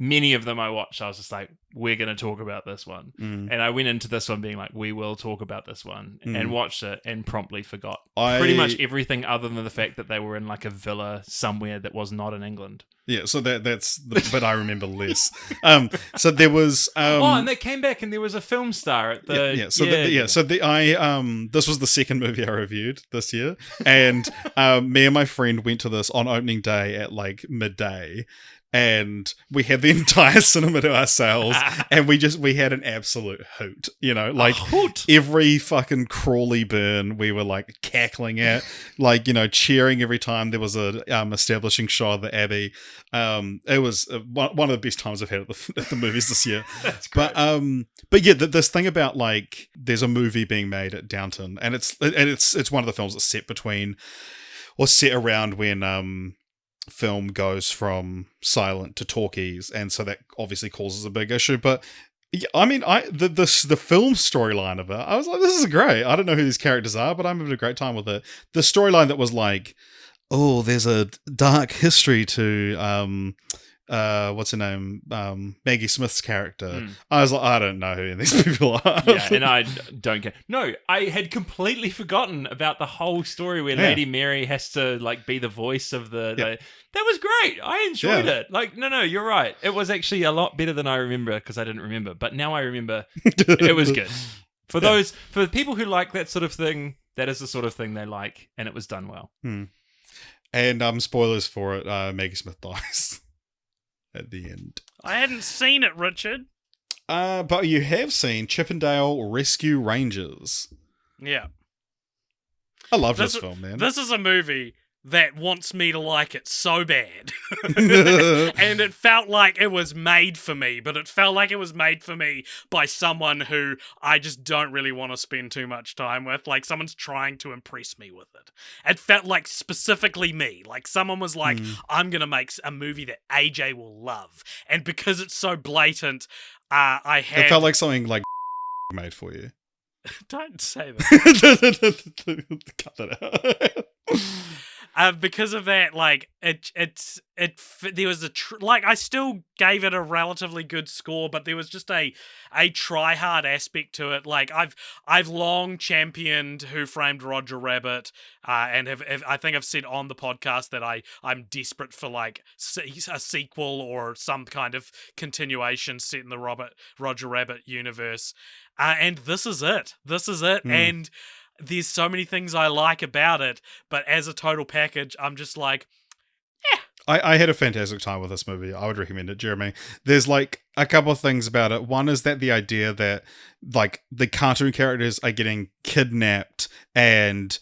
many of them I watched, I was just like, we're going to talk about this one. And I went into this one being like, we will talk about this one, and watched it and promptly forgot pretty much everything other than the fact that they were in like a villa somewhere that was not in England. Yeah, so that's the bit I remember less. So there was and they came back and there was a film star at the this was the second movie I reviewed this year, and me and my friend went to this on opening day at like midday. And we had the entire cinema to ourselves, and we had an absolute hoot, you know, like every fucking crawly burn we were like cackling at, like, you know, cheering every time there was a establishing shot of the Abbey. It was one of the best times I've had at the movies this year. That's great. But yeah, this thing about like there's a movie being made at Downton, and it's one of the films that's set around when film goes from silent to talkies, and so that obviously causes a big issue. But yeah, I mean, the film storyline of it, I was like, this is great. I don't know who these characters are, but I'm having a great time with it. The storyline that was like, oh, there's a dark history to what's her name, Maggie Smith's character. I was like, I don't know who these people are. Yeah, and I don't care. No, I had completely forgotten about the whole story where Lady Mary has to like be the voice of the that was great. I enjoyed it. Like, no, you're right. It was actually a lot better than I remember because I didn't remember. But now I remember it was good. For the people who like that sort of thing, that is the sort of thing they like, and it was done well. And spoilers for it, Maggie Smith dies at the end. I hadn't seen it, Richard. But you have seen Chippendale Rescue Rangers. Yeah. I love this film, man. This is a movie that wants me to like it so bad. And it felt like it was made for me, but it felt like it was made for me by someone who I just don't really want to spend too much time with. Like, someone's trying to impress me with it. It felt like specifically me. Like, someone was like, I'm going to make a movie that AJ will love. And because it's so blatant, It felt like something like made for you. Don't say that. Cut that out. Because of that, like there was I still gave it a relatively good score, but there was just a try hard aspect to it. Like I've long championed Who Framed Roger Rabbit, and have I think I've said on the podcast that I'm desperate for like a sequel or some kind of continuation set in the Roger Rabbit universe, and this is it. And there's so many things I like about it, but as a total package, I'm just like, I had a fantastic time with this movie. I would recommend it, Jeremy. There's like a couple of things about it. One is that the idea that like the cartoon characters are getting kidnapped and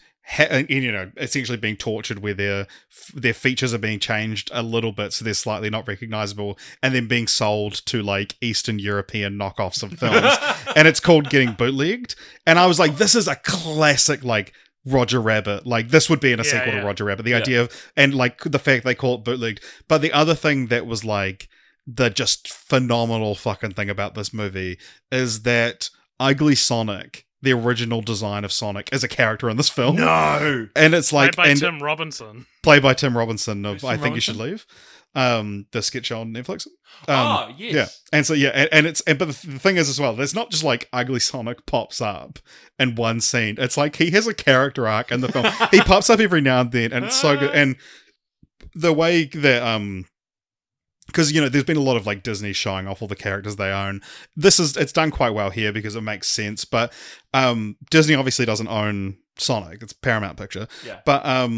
essentially being tortured, where their features are being changed a little bit so they're slightly not recognizable, and then being sold to like Eastern European knockoffs of films, and it's called getting bootlegged. And I was like, this is a classic like Roger Rabbit. Like this would be in a sequel to Roger Rabbit. The idea of, and like the fact they call it bootlegged. But the other thing that was like the just phenomenal fucking thing about this movie is that Ugly Sonic, the original design of Sonic, as a character in this film. No! And it's like... Played by Tim Robinson. Played by Tim Robinson of I Think Robinson? You Should Leave. The sketch on Netflix. Yes. Yeah. And so, but the thing is as well, there's not just like Ugly Sonic pops up in one scene. It's like he has a character arc in the film. He pops up every now and then, and it's so good. And the way that... because, there's been a lot of like Disney showing off all the characters they own. It's done quite well here because it makes sense. But Disney obviously doesn't own Sonic. It's a Paramount picture. Yeah. But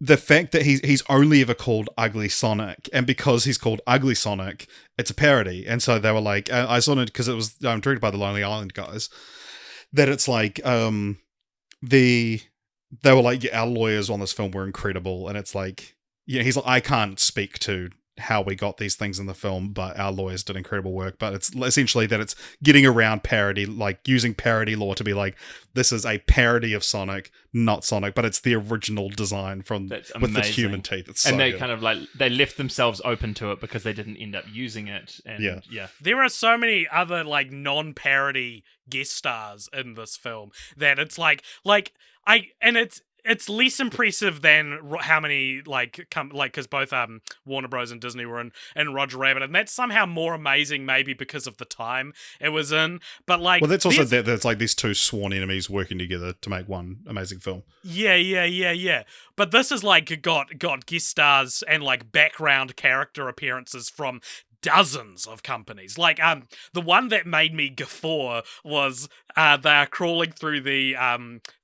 the fact that he's only ever called Ugly Sonic, and because he's called Ugly Sonic, it's a parody. And so they were like, I saw it because it was directed by the Lonely Island guys, that it's like they were like, our lawyers on this film were incredible. And it's like, he's like, I can't speak to how we got these things in the film, but our lawyers did incredible work. But it's essentially that it's getting around parody, like using parody law to be like, this is a parody of Sonic, not Sonic, but it's the original design with the human teeth. It's and so they good. kind of like, they left themselves open to it because they didn't end up using it. And There are so many other like non-parody guest stars in this film that it's it's less impressive than how many because both Warner Bros and Disney were in Roger Rabbit, and that's somehow more amazing maybe because of the time it was in. But like, well, that's also that's like these two sworn enemies working together to make one amazing film. Yeah. But this is like got guest stars and like background character appearances from dozens of companies. Like the one that made me guffaw was they're crawling through the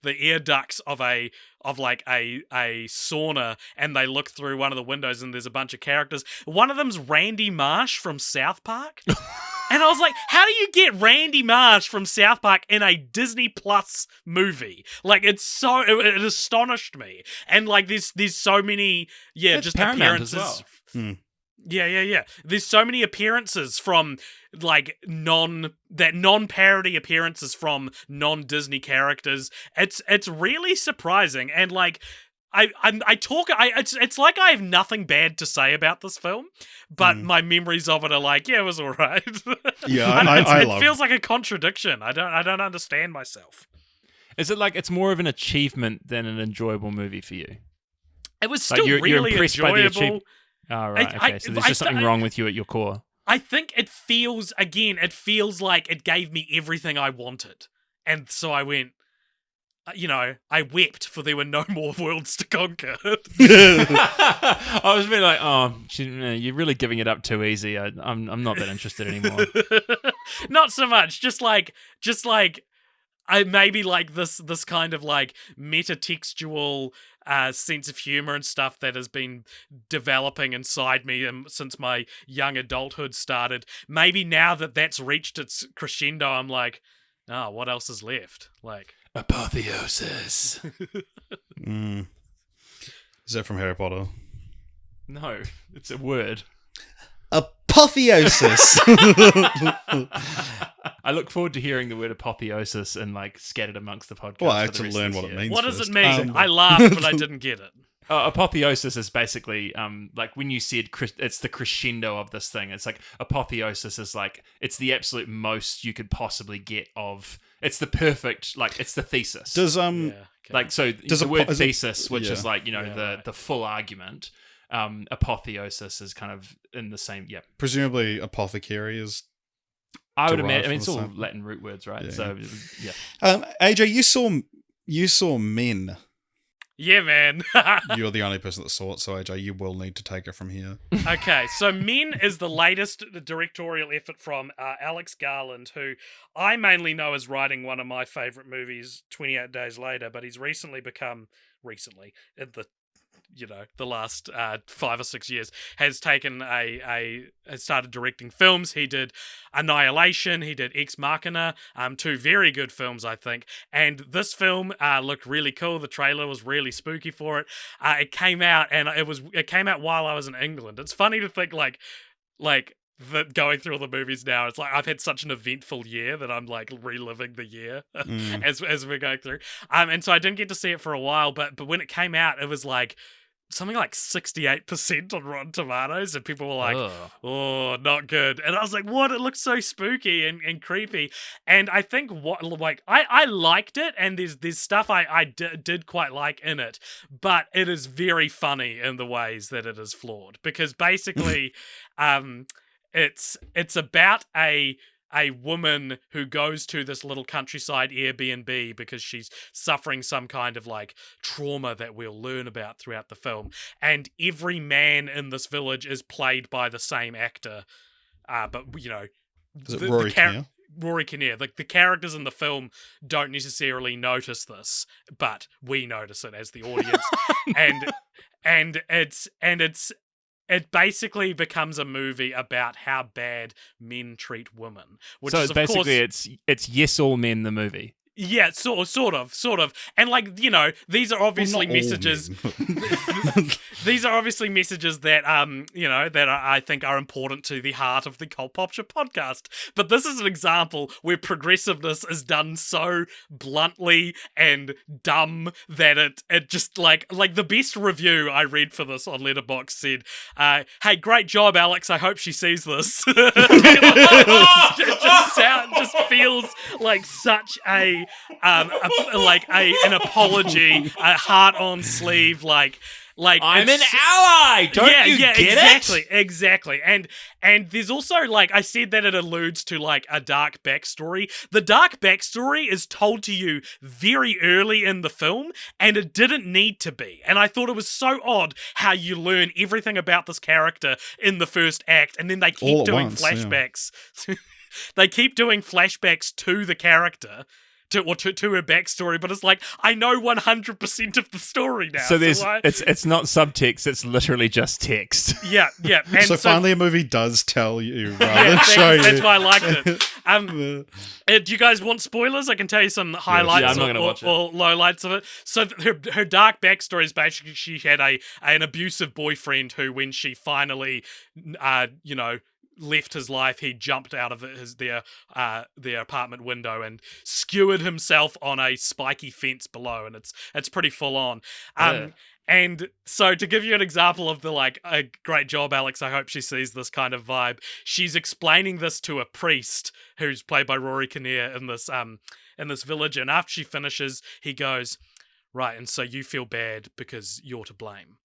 air ducts of a sauna, and they look through one of the windows and there's a bunch of characters. One of them's Randy Marsh from South Park. And I was like, how do you get Randy Marsh from South Park in a Disney Plus movie? Like, it astonished me. And like there's so many just Paramount appearances. as well. Yeah. There's so many appearances from like non-parody appearances from non-Disney characters. It's really surprising, and like it's like I have nothing bad to say about this film, but my memories of it are like, it was alright. Yeah, it feels like a contradiction. I don't understand myself. Is it like it's more of an achievement than an enjoyable movie for you? It was still you're really impressed by enjoyable. the Oh, right. Okay. So there's just something wrong with you at your core. I think it feels like it gave me everything I wanted. And so I went, I wept for there were no more worlds to conquer. I was really like, you're really giving it up too easy. I'm not that interested anymore. Not so much. Just like I maybe like this kind of like metatextual sense of humor and stuff that has been developing inside me since my young adulthood started. Maybe now that that's reached its crescendo, I'm like, oh, what else is left? Like apotheosis. Is that from Harry Potter? No, it's a word. Apotheosis. I look forward to hearing the word apotheosis and like scattered amongst the podcast. Well, I have for the to rest learn of what this it year. means. what does first. it mean? I laughed, but I didn't get it. Apotheosis is basically like when you said it's the crescendo of this thing. It's like apotheosis is like it's the absolute most you could possibly get of. It's the perfect like it's the thesis. Does Yeah, okay. like so Does the word is it- thesis, which yeah. is like Yeah, right. the full argument. Apotheosis is kind of in the same. Yeah, presumably apothecary is. I would derived imagine. I from mean, it's the all same- Latin root words, right? Yeah, So yeah. AJ, you saw Men. Yeah, man. You're the only person that saw it, so AJ, you will need to take it from here. Okay, so Men is the latest directorial effort from Alex Garland, who I mainly know as writing one of my favourite movies, 28 Days Later, but he's recently, in the last 5 or 6 years, has taken has started directing films. He did Annihilation, he did Ex Machina, 2 very good films, I think. And this film looked really cool. The trailer was really spooky for it. It came out, and it came out while I was in England. It's funny to think like that going through all the movies now, it's like I've had such an eventful year that I'm like reliving the year as we're going through. And so I didn't get to see it for a while, but when it came out, it was like something like 68% on Rotten Tomatoes, and people were like, oh, not good. And I was like, what? It looks so spooky and creepy. And I think I liked it, and there's stuff I did quite like in it, but it is very funny in the ways that it is flawed, because basically it's about a woman who goes to this little countryside Airbnb because she's suffering some kind of like trauma that we'll learn about throughout the film. And every man in this village is played by the same actor. But, you know... Is it Rory Kinnear? Rory Kinnear. Like, the characters in the film don't necessarily notice this, but we notice it as the audience. It basically becomes a movie about how bad men treat women. Which So is, of basically, course, it's Yes All Men the movie. yeah, sort of. And like, you know, these are obviously Well, not all messages. men. These are obviously messages that I think are important to the heart of the Cult Popture podcast. But this is an example where progressiveness is done so bluntly and dumb that it just like the best review I read for this on Letterboxd said, "Hey, great job, Alex. I hope she sees this." It just feels like such an apology, a heart on sleeve, like I'm an it's- ally. Don't you get Exactly. And there's also, like, I said that it alludes to like a dark backstory. The dark backstory is told to you very early in the film, and it didn't need to be. And I thought it was so odd how you learn everything about this character in the first act, and then they All keep at doing once, yeah. flashbacks. They keep doing flashbacks to the character. To her backstory, but it's like, I know 100% of the story now. So there's why- it's not subtext. It's literally just text. yeah. And So finally, a movie does tell you rather yeah, than show you. that's why I liked it. Do you guys want spoilers? I can tell you some highlights Yeah, I'm not gonna watch it. or lowlights of it. So her dark backstory is basically she had an abusive boyfriend who, when she finally, left his life, he jumped out of their apartment window and skewered himself on a spiky fence below, and it's pretty full on. And so, to give you an example of the like, a great job, Alex, I hope she sees this kind of vibe, she's explaining this to a priest who's played by Rory Kinnear in this village, and after she finishes, he goes, right, and so you feel bad because you're to blame.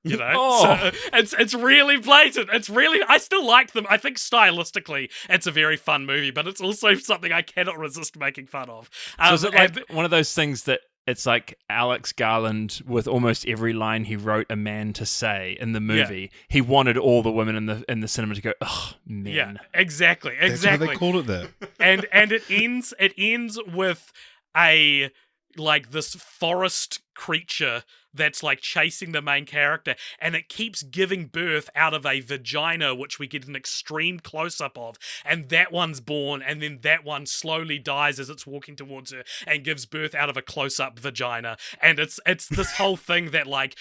You know, Oh. So it's really blatant. It's really, I still like them. I think stylistically, it's a very fun movie, but it's also something I cannot resist making fun of. So is it like one of those things that it's like Alex Garland, with almost every line he wrote a man to say in the movie, he wanted all the women in the cinema to go, "Ugh, men." Yeah, exactly. That's why they called it that. And it ends with a like this forest creature that's like chasing the main character, and it keeps giving birth out of a vagina, which we get an extreme close-up of, and that one's born, and then that one slowly dies as it's walking towards her and gives birth out of a close-up vagina. And it's this whole thing that like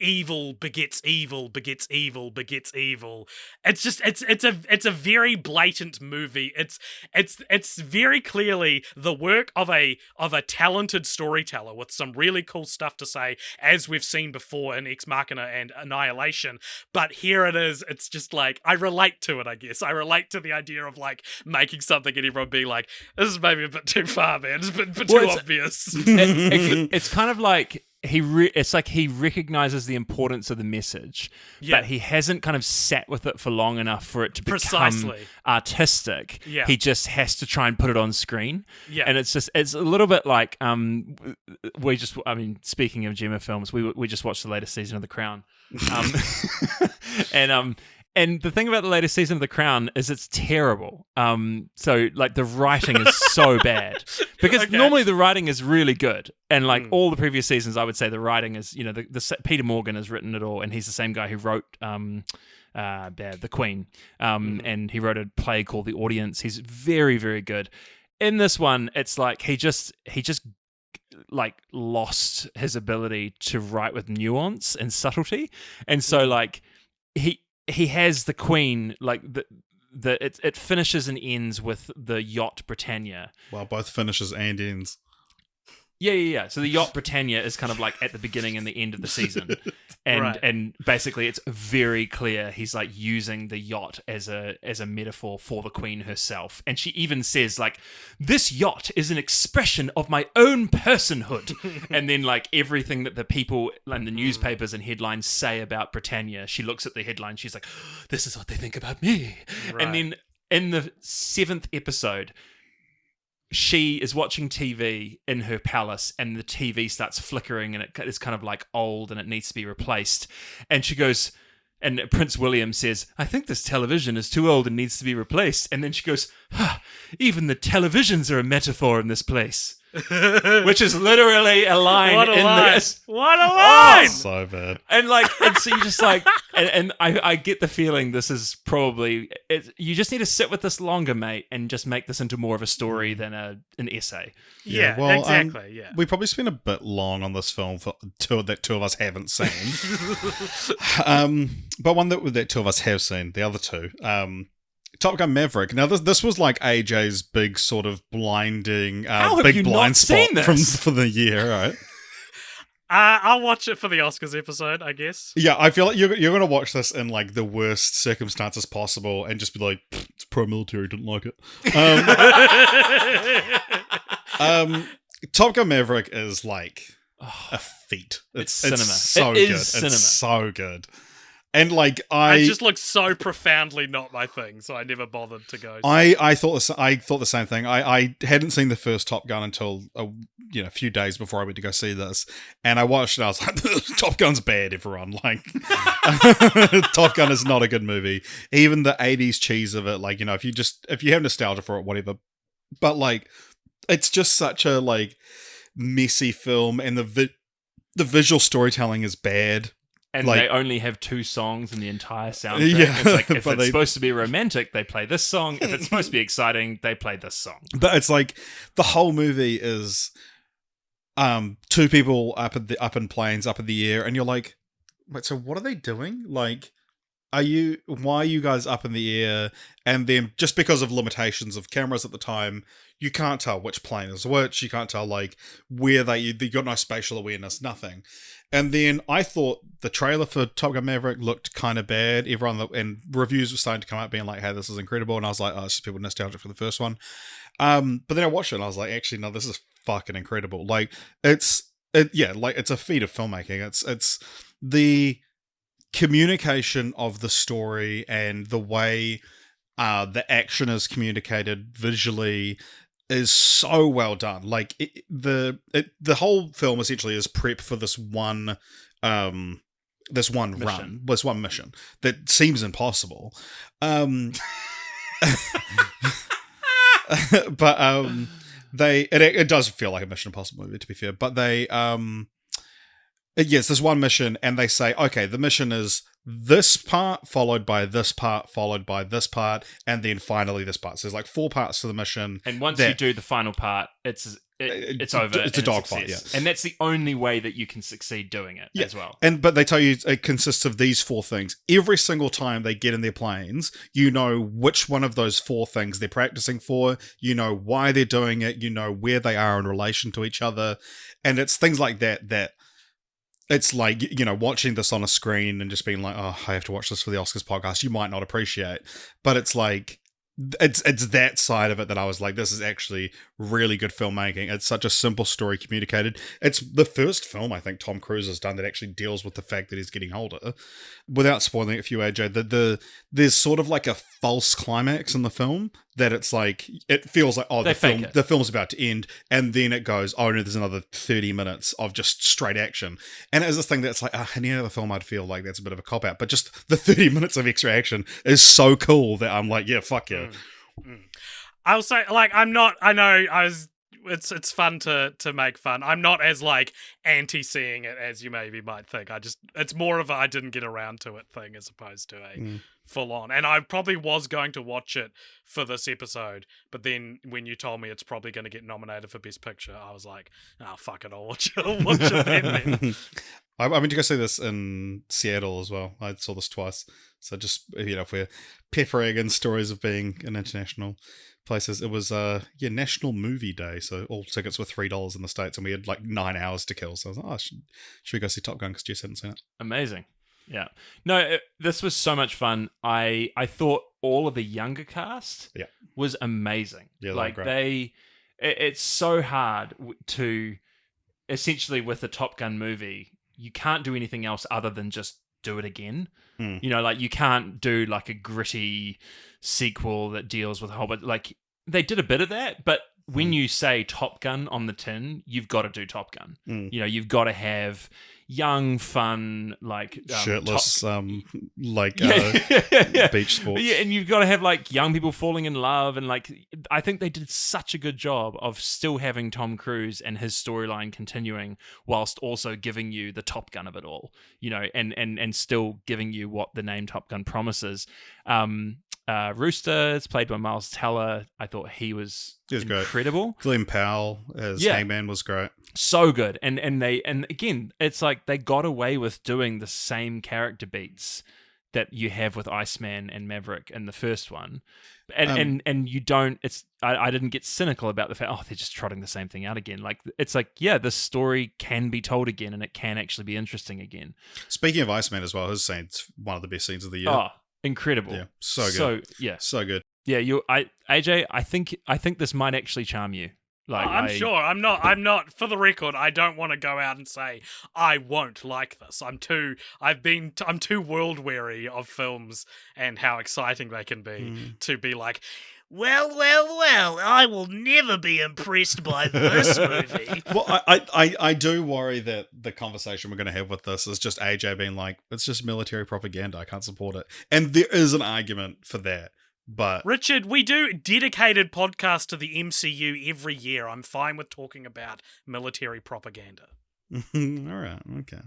evil begets evil begets evil begets evil. It's just it's a very blatant movie. It's very clearly the work of a talented storyteller with some really cool stuff to say, as we've seen before in Ex Machina and Annihilation. But here it is. It's just like, I relate to it, I guess. I relate to the idea of like making something and everyone being like, this is maybe a bit too far, man. It's a bit too obvious. It's kind of like it's like he recognizes the importance of the message, but he hasn't kind of sat with it for long enough for it to become artistic. Yeah. He just has to try and put it on screen. Yeah. And it's a little bit like speaking of Gemma films, we just watched the latest season of The Crown. And the thing about the latest season of The Crown is it's terrible. So like the writing is so bad, because normally the writing is really good, and like all the previous seasons, I would say the writing is, you know, the Peter Morgan has written it all, and he's the same guy who wrote The Queen, and he wrote a play called The Audience. He's very, very good. In this one, it's like he just like lost his ability to write with nuance and subtlety, and so like he has the Queen, like it finishes and ends with the yacht Britannia. Well, both finishes and ends. Yeah. So the yacht Britannia is kind of like at the beginning and the end of the season. And basically it's very clear he's like using the yacht as a metaphor for the Queen herself. And she even says like, this yacht is an expression of my own personhood. And then like everything that the people and the newspapers and headlines say about Britannia, she looks at the headline, she's like, this is what they think about me. Right. And then in the 7th episode, she is watching TV in her palace, and the TV starts flickering, and it's kind of like old and it needs to be replaced. And she goes, and Prince William says, I think this television is too old and needs to be replaced. And then she goes, even the televisions are a metaphor in this place. Which is literally a line. What a line! What a line! Oh, so bad. And so you just like, and I get the feeling this is probably you just need to sit with this longer, mate, and just make this into more of a story than an essay. Yeah, well, exactly. We probably spent a bit long on this film for two of us haven't seen. But one that two of us have seen, the other two. Top Gun Maverick. Now, this was like AJ's big sort of blinding, big blind spot for the year, right? I'll watch it for the Oscars episode, I guess. Yeah, I feel like you're going to watch this in like the worst circumstances possible and just be like, it's pro-military, didn't like it. Top Gun Maverick is like a feat. It's cinema. So good. Cinema. It's so good. And like it just looks so profoundly not my thing, so I never bothered to go. I thought the same thing. I hadn't seen the first Top Gun until a few days before I went to go see this, and I watched it. I was like, Top Gun's bad, everyone. Like, Top Gun is not a good movie. Even the 80s cheese of it, like, you know, if you have nostalgia for it, whatever. But like, it's just such a like messy film, and the visual storytelling is bad. And like, they only have 2 songs in the entire soundtrack. Yeah, it's like, if it's supposed to be romantic, they play this song. If it's supposed to be exciting, they play this song. But it's like the whole movie is 2 people up in planes, up in the air, and you're like, wait, so what are they doing? Like, why are you guys up in the air? And then just because of limitations of cameras at the time, you can't tell which plane is which. You can't tell like where you got no spatial awareness, nothing. And then I thought the trailer for Top Gun Maverick looked kind of bad. And reviews were starting to come out being like, hey, this is incredible. And I was like, oh, it's just people nostalgic for the first one. But then I watched it and I was like, actually, no, this is fucking incredible. Like, it's a feat of filmmaking. It's the communication of the story and the way the action is communicated visually is so well done. Like the whole film essentially is prep for this one mission that seems impossible. But it does feel like a Mission Impossible movie, to be fair. But they Yes, there's one mission, and they say, okay, the mission is this part, followed by this part, followed by this part, and then finally this part. So there's like 4 parts to the mission. And once you do the final part, it's over. It's a dogfight, yeah. And that's the only way that you can succeed doing it as well. But they tell you it consists of these 4 things. Every single time they get in their planes, you know which one of those 4 things they're practicing for. You know why they're doing it. You know where they are in relation to each other. And it's things like that it's like, watching this on a screen and just being like, oh, I have to watch this for the Oscars podcast. You might not appreciate. But it's like, it's that side of it that I was like, this is actually really good filmmaking. It's such a simple story communicated. It's the first film I think Tom Cruise has done that actually deals with the fact that he's getting older. Without spoiling it for you, AJ, there's sort of like a false climax in the film that it's like, it feels like, oh, the film's about to end, and then it goes, oh no, there's another 30 minutes of just straight action. And it's this thing that's like, any other film I'd feel like that's a bit of a cop-out, but just the 30 minutes of extra action is so cool that I'm like, yeah, fuck yeah. I'll say, like, it's fun to make fun. I'm not as, like, anti-seeing it as you maybe might think. It's more of a I didn't get around to it thing as opposed to a full-on. And I probably was going to watch it for this episode, but then when you told me it's probably going to get nominated for Best Picture, I was like, oh, fuck it, I'll watch it then. I went to go see this in Seattle as well. I saw this twice. So just, if we're peppering in stories of being in international places, it was National Movie Day. So all tickets were $3 in the States, and we had like 9 hours to kill. So I was like, oh, should we go see Top Gun? Because Jess hadn't seen it. Amazing. Yeah. No, this was so much fun. I thought all of the younger cast was amazing. Yeah, like great. It's so hard to, essentially with the Top Gun movie, you can't do anything else other than just do it again. Like you can't do like a gritty sequel that deals with a whole bunch. Like they did a bit of that, but when you say Top Gun on the tin, you've got to do Top Gun. You've got to have young, fun, like shirtless, beach sports. Yeah, and you've got to have like young people falling in love, and like I think they did such a good job of still having Tom Cruise and his storyline continuing, whilst also giving you the Top Gun of it all. And still giving you what the name Top Gun promises. Rooster, it's played by Miles Teller. I thought he was incredible. Great. Glenn Powell as Hangman was great. So good. And again, it's like they got away with doing the same character beats that you have with Iceman and Maverick in the first one. And you don't, I didn't get cynical about the fact, they're just trotting the same thing out again. Like, it's like, yeah, this story can be told again, and it can actually be interesting again. Speaking of Iceman as well, his scene's one of the best scenes of the year. Oh, incredible. Yeah, so good. So good. Yeah, AJ, I think this might actually charm you. Like, I'm sure. I'm not. For the record, I don't want to go out and say I won't like this. I'm too world weary of films and how exciting they can be to be like, well, I will never be impressed by this movie. Well, I do worry that the conversation we're going to have with this is just AJ being like, it's just military propaganda. I can't support it. And there is an argument for that. But Richard, we do dedicated podcasts to the MCU every year. I'm fine with talking about military propaganda. All right. Okay.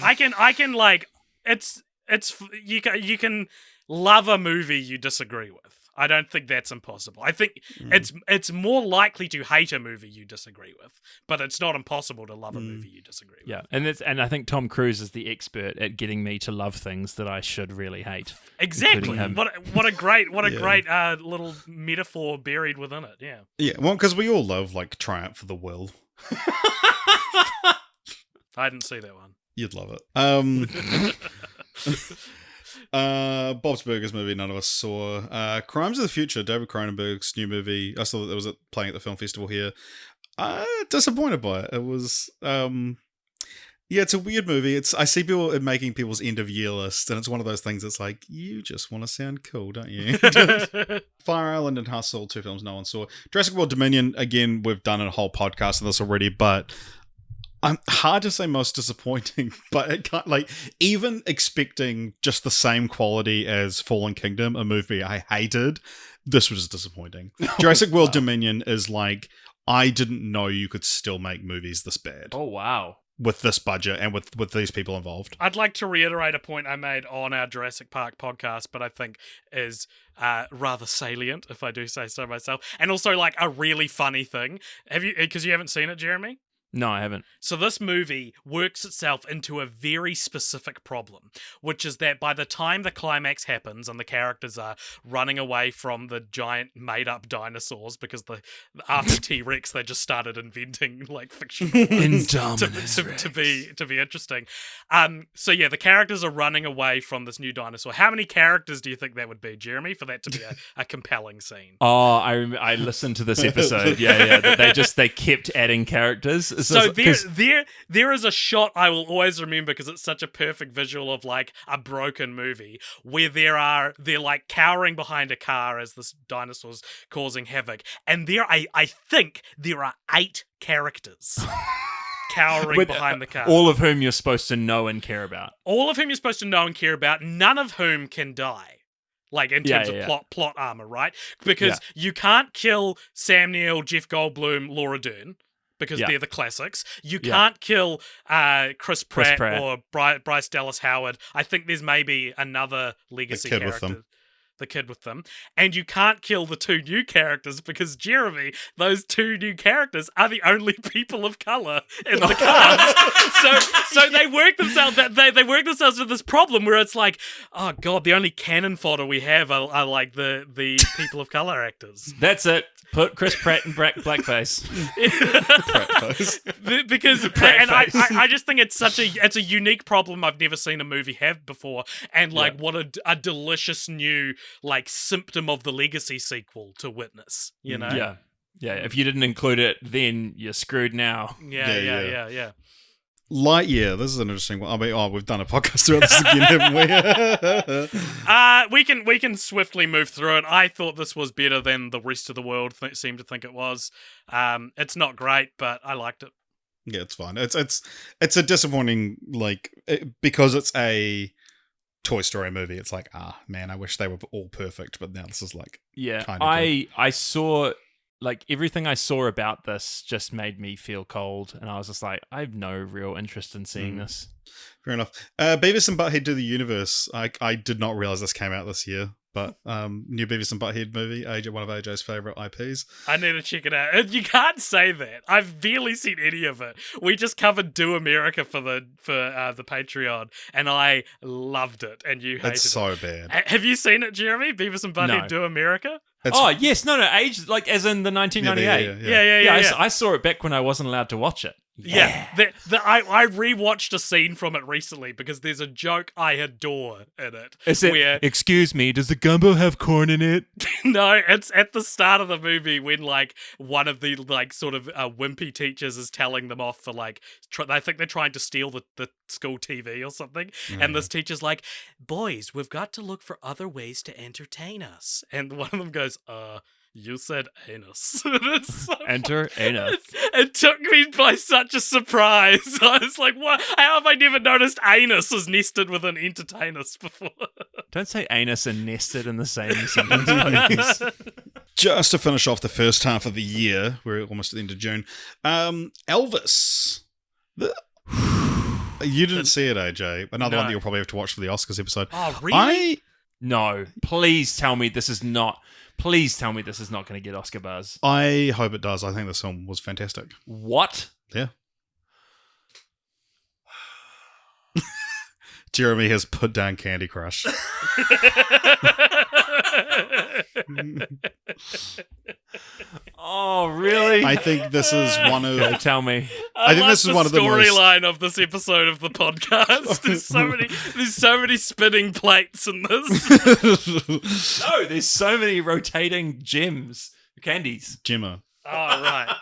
I can like, it's you can love a movie you disagree with. I don't think that's impossible. I think it's more likely to hate a movie you disagree with, but it's not impossible to love a movie you disagree with. Yeah, and I think Tom Cruise is the expert at getting me to love things that I should really hate. Exactly. What a great little metaphor buried within it. Yeah. Yeah. Well, because we all love like Triumph of the Will. I didn't see that one. You'd love it. Bob's Burgers movie none of us saw. Crimes of the Future, David Cronenberg's new movie. I saw that it was playing at the film festival here. Disappointed by it. It was it's a weird movie. I see people making people's end of year list, and it's one of those things that's like, you just want to sound cool, don't you? Fire Island and Hustle, 2 films no one saw. Jurassic World Dominion, again, we've done a whole podcast on this already, but I'm hard to say most disappointing, but it can't, like, even expecting just the same quality as Fallen Kingdom, a movie I hated, this was disappointing. Jurassic World Dominion is like, I didn't know you could still make movies this bad. Oh, wow. with this budget and with these people involved. I'd like to reiterate a point I made on our Jurassic Park podcast, but I think is rather salient, if I do say so myself, and also like a really funny thing. Because you haven't seen it, Jeremy? No, I haven't. So this movie works itself into a very specific problem, which is that by the time the climax happens and the characters are running away from the giant made-up dinosaurs, because after T-Rex they just started inventing like fictional ones to be interesting. So yeah, the characters are running away from this new dinosaur. How many characters do you think that would be, Jeremy, for that to be a compelling scene? Oh, I listened to this episode. Yeah. They kept adding characters. So there is a shot I will always remember because it's such a perfect visual of like a broken movie where they're like cowering behind a car as this dinosaur's causing havoc, and I think there are 8 characters cowering behind the car. All of whom you're supposed to know and care about. All of whom you're supposed to know and care about, none of whom can die. Like, in terms of plot armor, right? Because you can't kill Sam Neill, Jeff Goldblum, Laura Dern, because they're the classics. You can't kill Chris Pratt or Bryce Dallas Howard. I think there's maybe another legacy character. The kid with them. And you can't kill the 2 new characters because, Jeremy, those 2 new characters are the only people of color in the cast. so they work themselves they work themselves into this problem where it's like, oh god, the only cannon fodder we have are like the people of color actors. That's it. Put Chris Pratt in blackface. Because I just think it's a unique problem I've never seen a movie have before, and like what a delicious new like symptom of the legacy sequel to witness, you know? Yeah. If you didn't include it, then you're screwed now. Yeah. Lightyear. This is an interesting one. I mean, we've done a podcast about this again, haven't we? We can swiftly move through it. I thought this was better than the rest of the world seemed to think it was. It's not great, but I liked it. Yeah, it's fine. It's a disappointing because it's a Toy Story movie. It's like, man, I wish they were all perfect, but now this is like I saw. Like, everything I saw about this just made me feel cold, and I was just like, I have no real interest in seeing this. Fair enough. Beavis and Butthead Do the Universe. I did not realize this came out this year, but new Beavis and Butthead movie, one of AJ's favorite IPs. I need to check it out. You can't say that. I've barely seen any of it. We just covered Do America for the Patreon, and I loved it, and you hated it. It's so bad. Have you seen it, Jeremy? Beavis and Butthead Do America? Yes, no, age, like as in the 1998. Yeah. I saw it back when I wasn't allowed to watch it. Yeah. I rewatched a scene from it recently because there's a joke I adore in it. Excuse me, does the gumbo have corn in it? No, it's at the start of the movie when like one of the like sort of wimpy teachers is telling them off for like, I think they're trying to steal the school TV or something. And this teacher's like, boys, we've got to look for other ways to entertain us. And one of them goes, you said anus. Enter anus. It took me by such a surprise. I was like, what? How have I never noticed anus is nested within entertainers before? Don't say anus and nested in the same sentence, please. Just to finish off the first half of the year, we're almost at the end of June. Elvis. You didn't see it, AJ. Another one that you'll probably have to watch for the Oscars episode. Oh, really? No. Please tell me this is not going to get Oscar buzz. I hope it does. I think this film was fantastic. What? Yeah. Jeremy has put down Candy Crush. Oh, really? I think this is one of... Tell me. I think this is one of the storyline of this episode of the podcast. There's so many spinning plates in this. No, there's so many rotating candies. Gemma. Oh, right.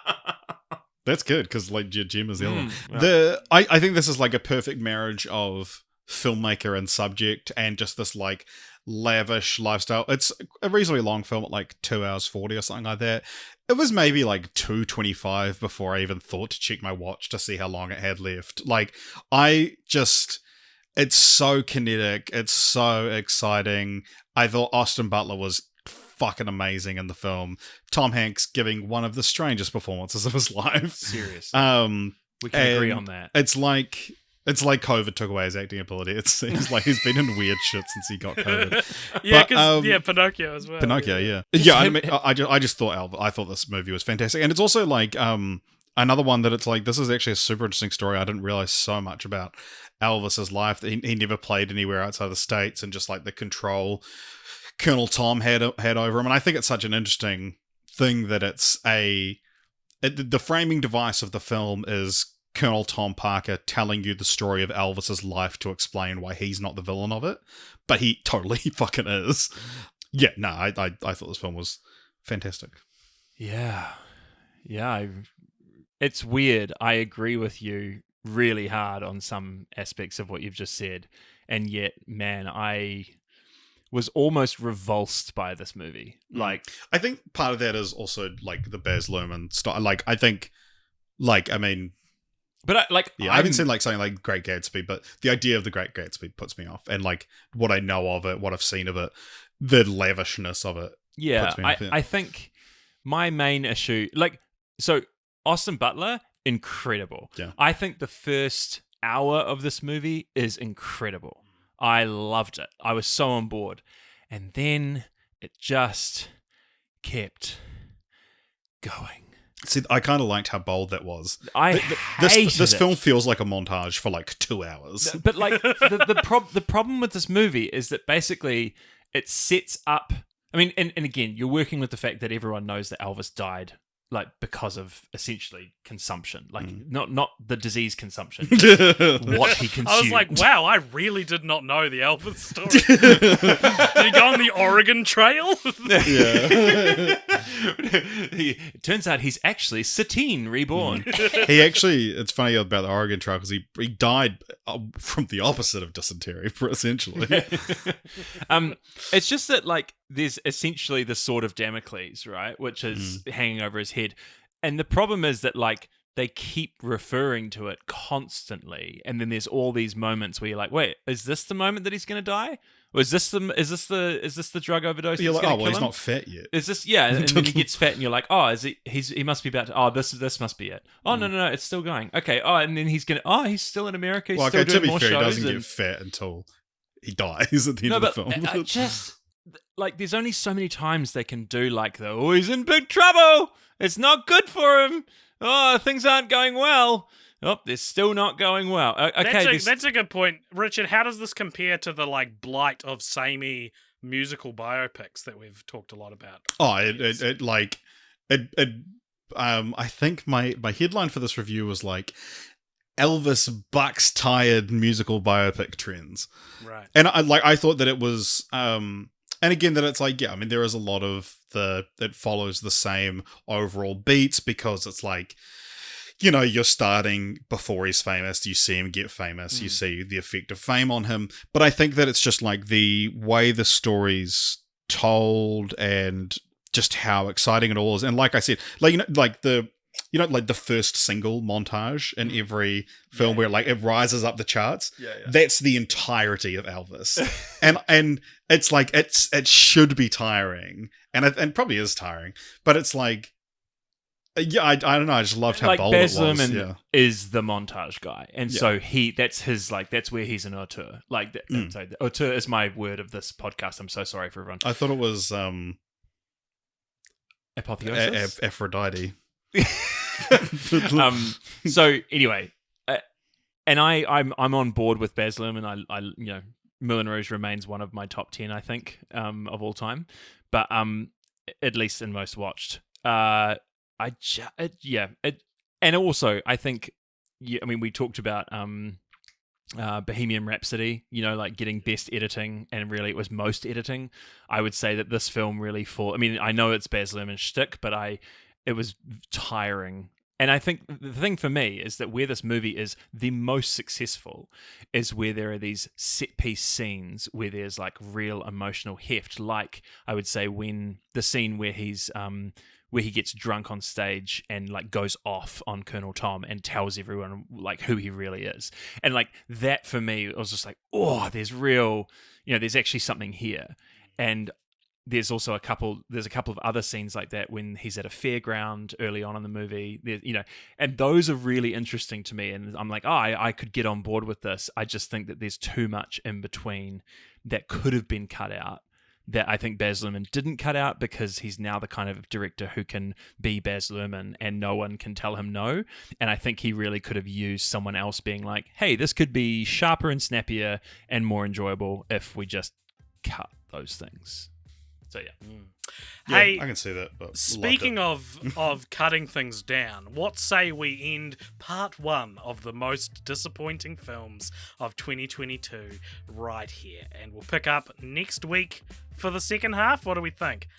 That's good, because like Gemma's the other one. Yeah. I think this is like a perfect marriage of filmmaker and subject and just this like lavish lifestyle. It's a reasonably long film at like 2 hours 40 or something like that. It was maybe like 2:25 before I even thought to check my watch to see how long it had left. Like, it's so kinetic. It's so exciting. I thought Austin Butler was fucking amazing in the film. Tom Hanks giving one of the strangest performances of his life. Serious. We can agree And on that. It's like COVID took away his acting ability. It seems like he's been in weird shit since he got COVID. Yeah, But, because Pinocchio as well. Pinocchio, yeah. Just Yeah, him- I just thought I thought this movie was fantastic. And it's also like another one that it's like, this is actually a super interesting story. I didn't realize so much about Elvis's life. He never played anywhere outside the States, and just like the control Colonel Tom had over him. And I think it's such an interesting thing that the framing device of the film is Colonel Tom Parker telling you the story of Elvis's life to explain why he's not the villain of it, but he totally fucking is. Yeah, no, I thought this film was fantastic. Yeah. It's weird. I agree with you really hard on some aspects of what you've just said, and yet, man, I was almost revulsed by this movie. Like, I think part of that is also like the Baz Luhrmann style. Like, I think, like, I mean, but I haven't seen like something like Great Gatsby, but the idea of the Great Gatsby puts me off, and like what I know of it, what I've seen of it, the lavishness of it. Yeah, puts me off, I think my main issue, so Austin Butler, incredible. Yeah. I think the first hour of this movie is incredible. I loved it. I was so on board. And then it just kept going. See, I kind of liked how bold that was. I hated This it. film feels like a montage for like 2 hours. But like the problem with this movie is that basically it sets up. I mean, and again, you're working with the fact that everyone knows that Elvis died, like because of essentially consumption, like not the disease consumption, what he consumed. I was like, wow, I really did not know the Elvis story. Did he go on the Oregon Trail? Yeah. It turns out he's actually Satine reborn. He actually, it's funny about the Oregon Trail because he died from the opposite of dysentery, essentially. It's just that like there's essentially the sword of Damocles, right, which is hanging over his head, and the problem is that like they keep referring to it constantly, and then there's all these moments where you're like, wait, is this the moment that he's going to die? Or is this the drug overdose? You're that's like, gonna oh, well, kill he's him? not fat yet. Is this and then he gets fat, and you're like, oh, is he must be about to. Oh, this must be it. Oh no, it's still going. Okay. Oh, and then he's still in America. He's Well, still okay, to doing be more fair, he shows. doesn't get fat until he dies at the end of the film. I just like there's only so many times they can do like the he's in big trouble. It's not good for him. Oh, things aren't going well. Oh, they're still not going well. Okay, That's a good point. Richard, how does this compare to the like blight of samey musical biopics that we've talked a lot about? Oh, I think my headline for this review was like Elvis bucks tired musical biopic trends. Right. And I thought that it was and again that it's like, yeah, I mean there is a lot of it follows the same overall beats because it's like, you know, you're starting before he's famous, you see him get famous, you see the effect of fame on him. But I think that it's just like the way the story's told and just how exciting it all is. And like I said, like, like the first single montage in every film where like it rises up the charts. Yeah. That's the entirety of Elvis. and it's like, it should be tiring. And it probably is tiring, but it's like, yeah, I don't know. I just loved how like bold Baz it was. Luhrmann is the montage guy, and so that's where he's an auteur. Like, sorry, auteur is my word of this podcast. I'm so sorry for everyone. I thought it was Apotheosis. Aphrodite. So anyway, and I'm on board with Baz Luhrmann. I you know, Moulin Rouge remains one of my top 10, I think, of all time, but at least in most watched. And also I think, I mean, we talked about Bohemian Rhapsody, you know, like getting best editing, and really it was most editing. I would say that this film really I mean, I know it's Baz Luhrmann's shtick, but it was tiring. And I think the thing for me is that where this movie is the most successful is where there are these set piece scenes where there's like real emotional heft. Like I would say when the scene where where he gets drunk on stage and like goes off on Colonel Tom and tells everyone like who he really is. And like that for me, it was just like, oh, there's real, you know, there's actually something here. And there's also a couple of other scenes like that when he's at a fairground early on in the movie, and those are really interesting to me. And I'm like, I could get on board with this. I just think that there's too much in between that could have been cut out, that I think Baz Luhrmann didn't cut out, because he's now the kind of director who can be Baz Luhrmann and no one can tell him no. And I think he really could have used someone else being like, hey, this could be sharper and snappier and more enjoyable if we just cut those things. So yeah. Hey, I can see that. But speaking of cutting things down, what say we end part 1 of the most disappointing films of 2022 right here, and we'll pick up next week for the second half. What do we think?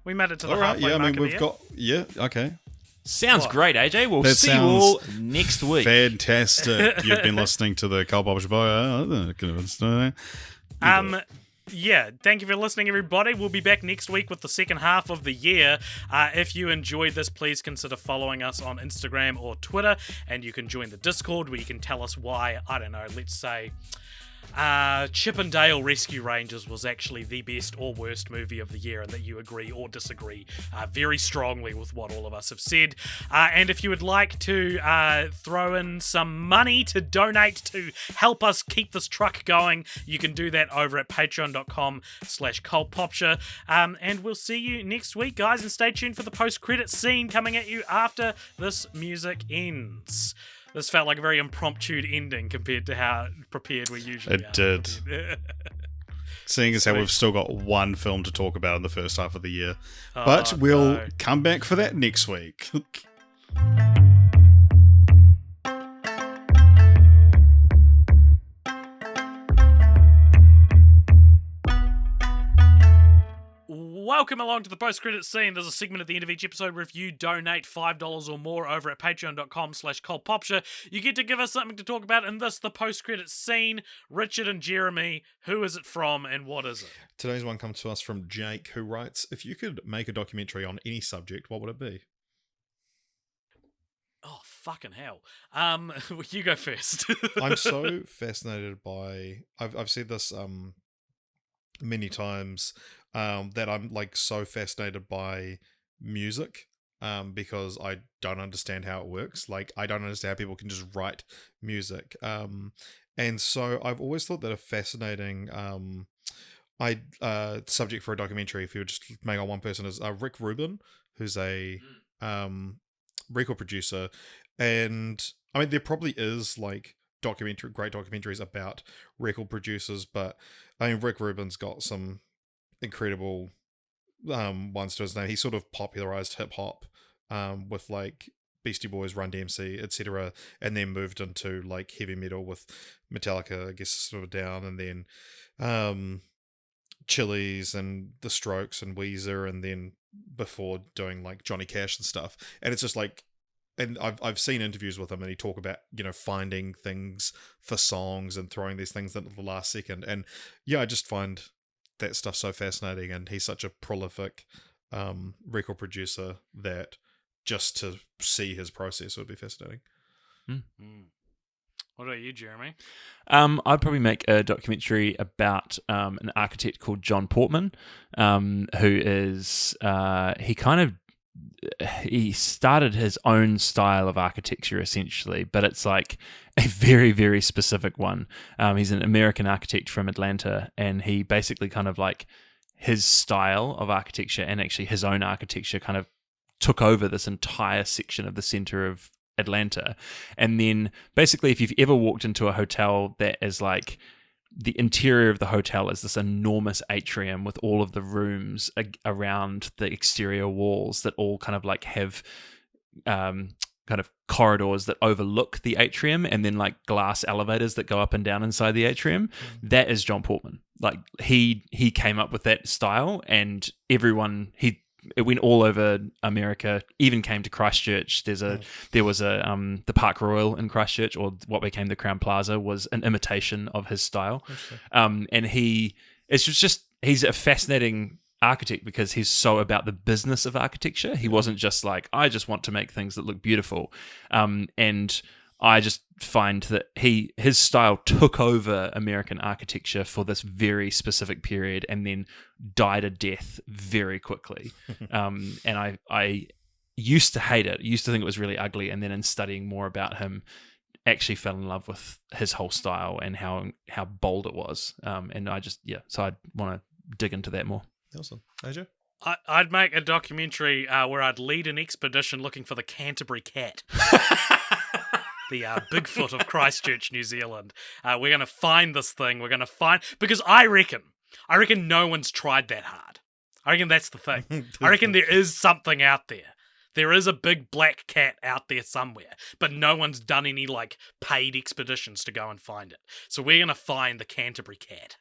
We made it to the halfway mark of the year. Okay. Sounds What? great, AJ. We'll That see you sounds all next week. Fantastic. You've been listening to the Carl Popture Yeah, thank you for listening, everybody. We'll be back next week with the second half of the year. If you enjoyed this, please consider following us on Instagram or Twitter, and you can join the Discord where you can tell us why, I don't know, let's say Chip and Dale Rescue Rangers was actually the best or worst movie of the year, and that you agree or disagree very strongly with what all of us have said. And if you would like to throw in some money to donate to help us keep this truck going, you can do that over at patreon.com/cultpopture. And we'll see you next week, guys, and stay tuned for the post-credit scene coming at you after this music ends. This felt like a very impromptu ending compared to how prepared we usually are. It did. Seeing as how we've still got one film to talk about in the first half of the year. But we'll come back for that next week. Welcome along to the post-credit scene. There's a segment at the end of each episode where if you donate $5 or more over at patreon.com/cultpopture, you get to give us something to talk about in this, the post-credit scene. Richard and Jeremy, who is it from and what is it? Today's one comes to us from Jake, who writes, if you could make a documentary on any subject, what would it be? Oh, fucking hell. You go first. I'm so fascinated by... I've said this many times, that I'm like so fascinated by music, because I don't understand how it works. Like, I don't understand how people can just write music. And so I've always thought that a fascinating subject for a documentary, if you would just make on one person, is Rick Rubin, who's a record producer. And I mean, there probably is like great documentaries about record producers, but I mean, Rick Rubin's got some incredible ones to his name. He sort of popularized hip hop with like Beastie Boys, Run DMC, etc., and then moved into like heavy metal with Metallica, I guess, sort of down, and then Chili's and The Strokes and Weezer, and then before doing like Johnny Cash and stuff. And it's just like, and I've seen interviews with him, and he talk about, you know, finding things for songs and throwing these things in at the last second. And yeah, I just find that stuff so fascinating, and he's such a prolific record producer that just to see his process would be fascinating. What about you, Jeremy? I'd probably make a documentary about an architect called John Portman, who is he started his own style of architecture essentially, but it's like a very, very specific one. He's an American architect from Atlanta, and he basically kind of like his style of architecture and actually his own architecture kind of took over this entire section of the center of Atlanta. And then basically, if you've ever walked into a hotel that is like, the interior of the hotel is this enormous atrium with all of the rooms around the exterior walls that all kind of like have kind of corridors that overlook the atrium, and then like glass elevators that go up and down inside the atrium. That is John Portman. Like he came up with that style, and it went all over America, even came to Christchurch. There was the Park Royal in Christchurch, or what became the Crowne Plaza, was an imitation of his style. And he's a fascinating architect because he's so about the business of architecture. He wasn't just like, I just want to make things that look beautiful. And I just find that his style took over American architecture for this very specific period and then died a death very quickly. And I used to hate it. Used to think it was really ugly, and then in studying more about him, actually fell in love with his whole style and how bold it was. And I just so I'd want to dig into that more. Awesome. AJ? I'd make a documentary where I'd lead an expedition looking for the Canterbury cat. The Bigfoot of Christchurch, New Zealand. We're going to find this thing. We're going to find... Because I reckon no one's tried that hard. I reckon that's the thing. I reckon there is something out there. There is a big black cat out there somewhere, but no one's done any, paid expeditions to go and find it. So we're going to find the Canterbury cat.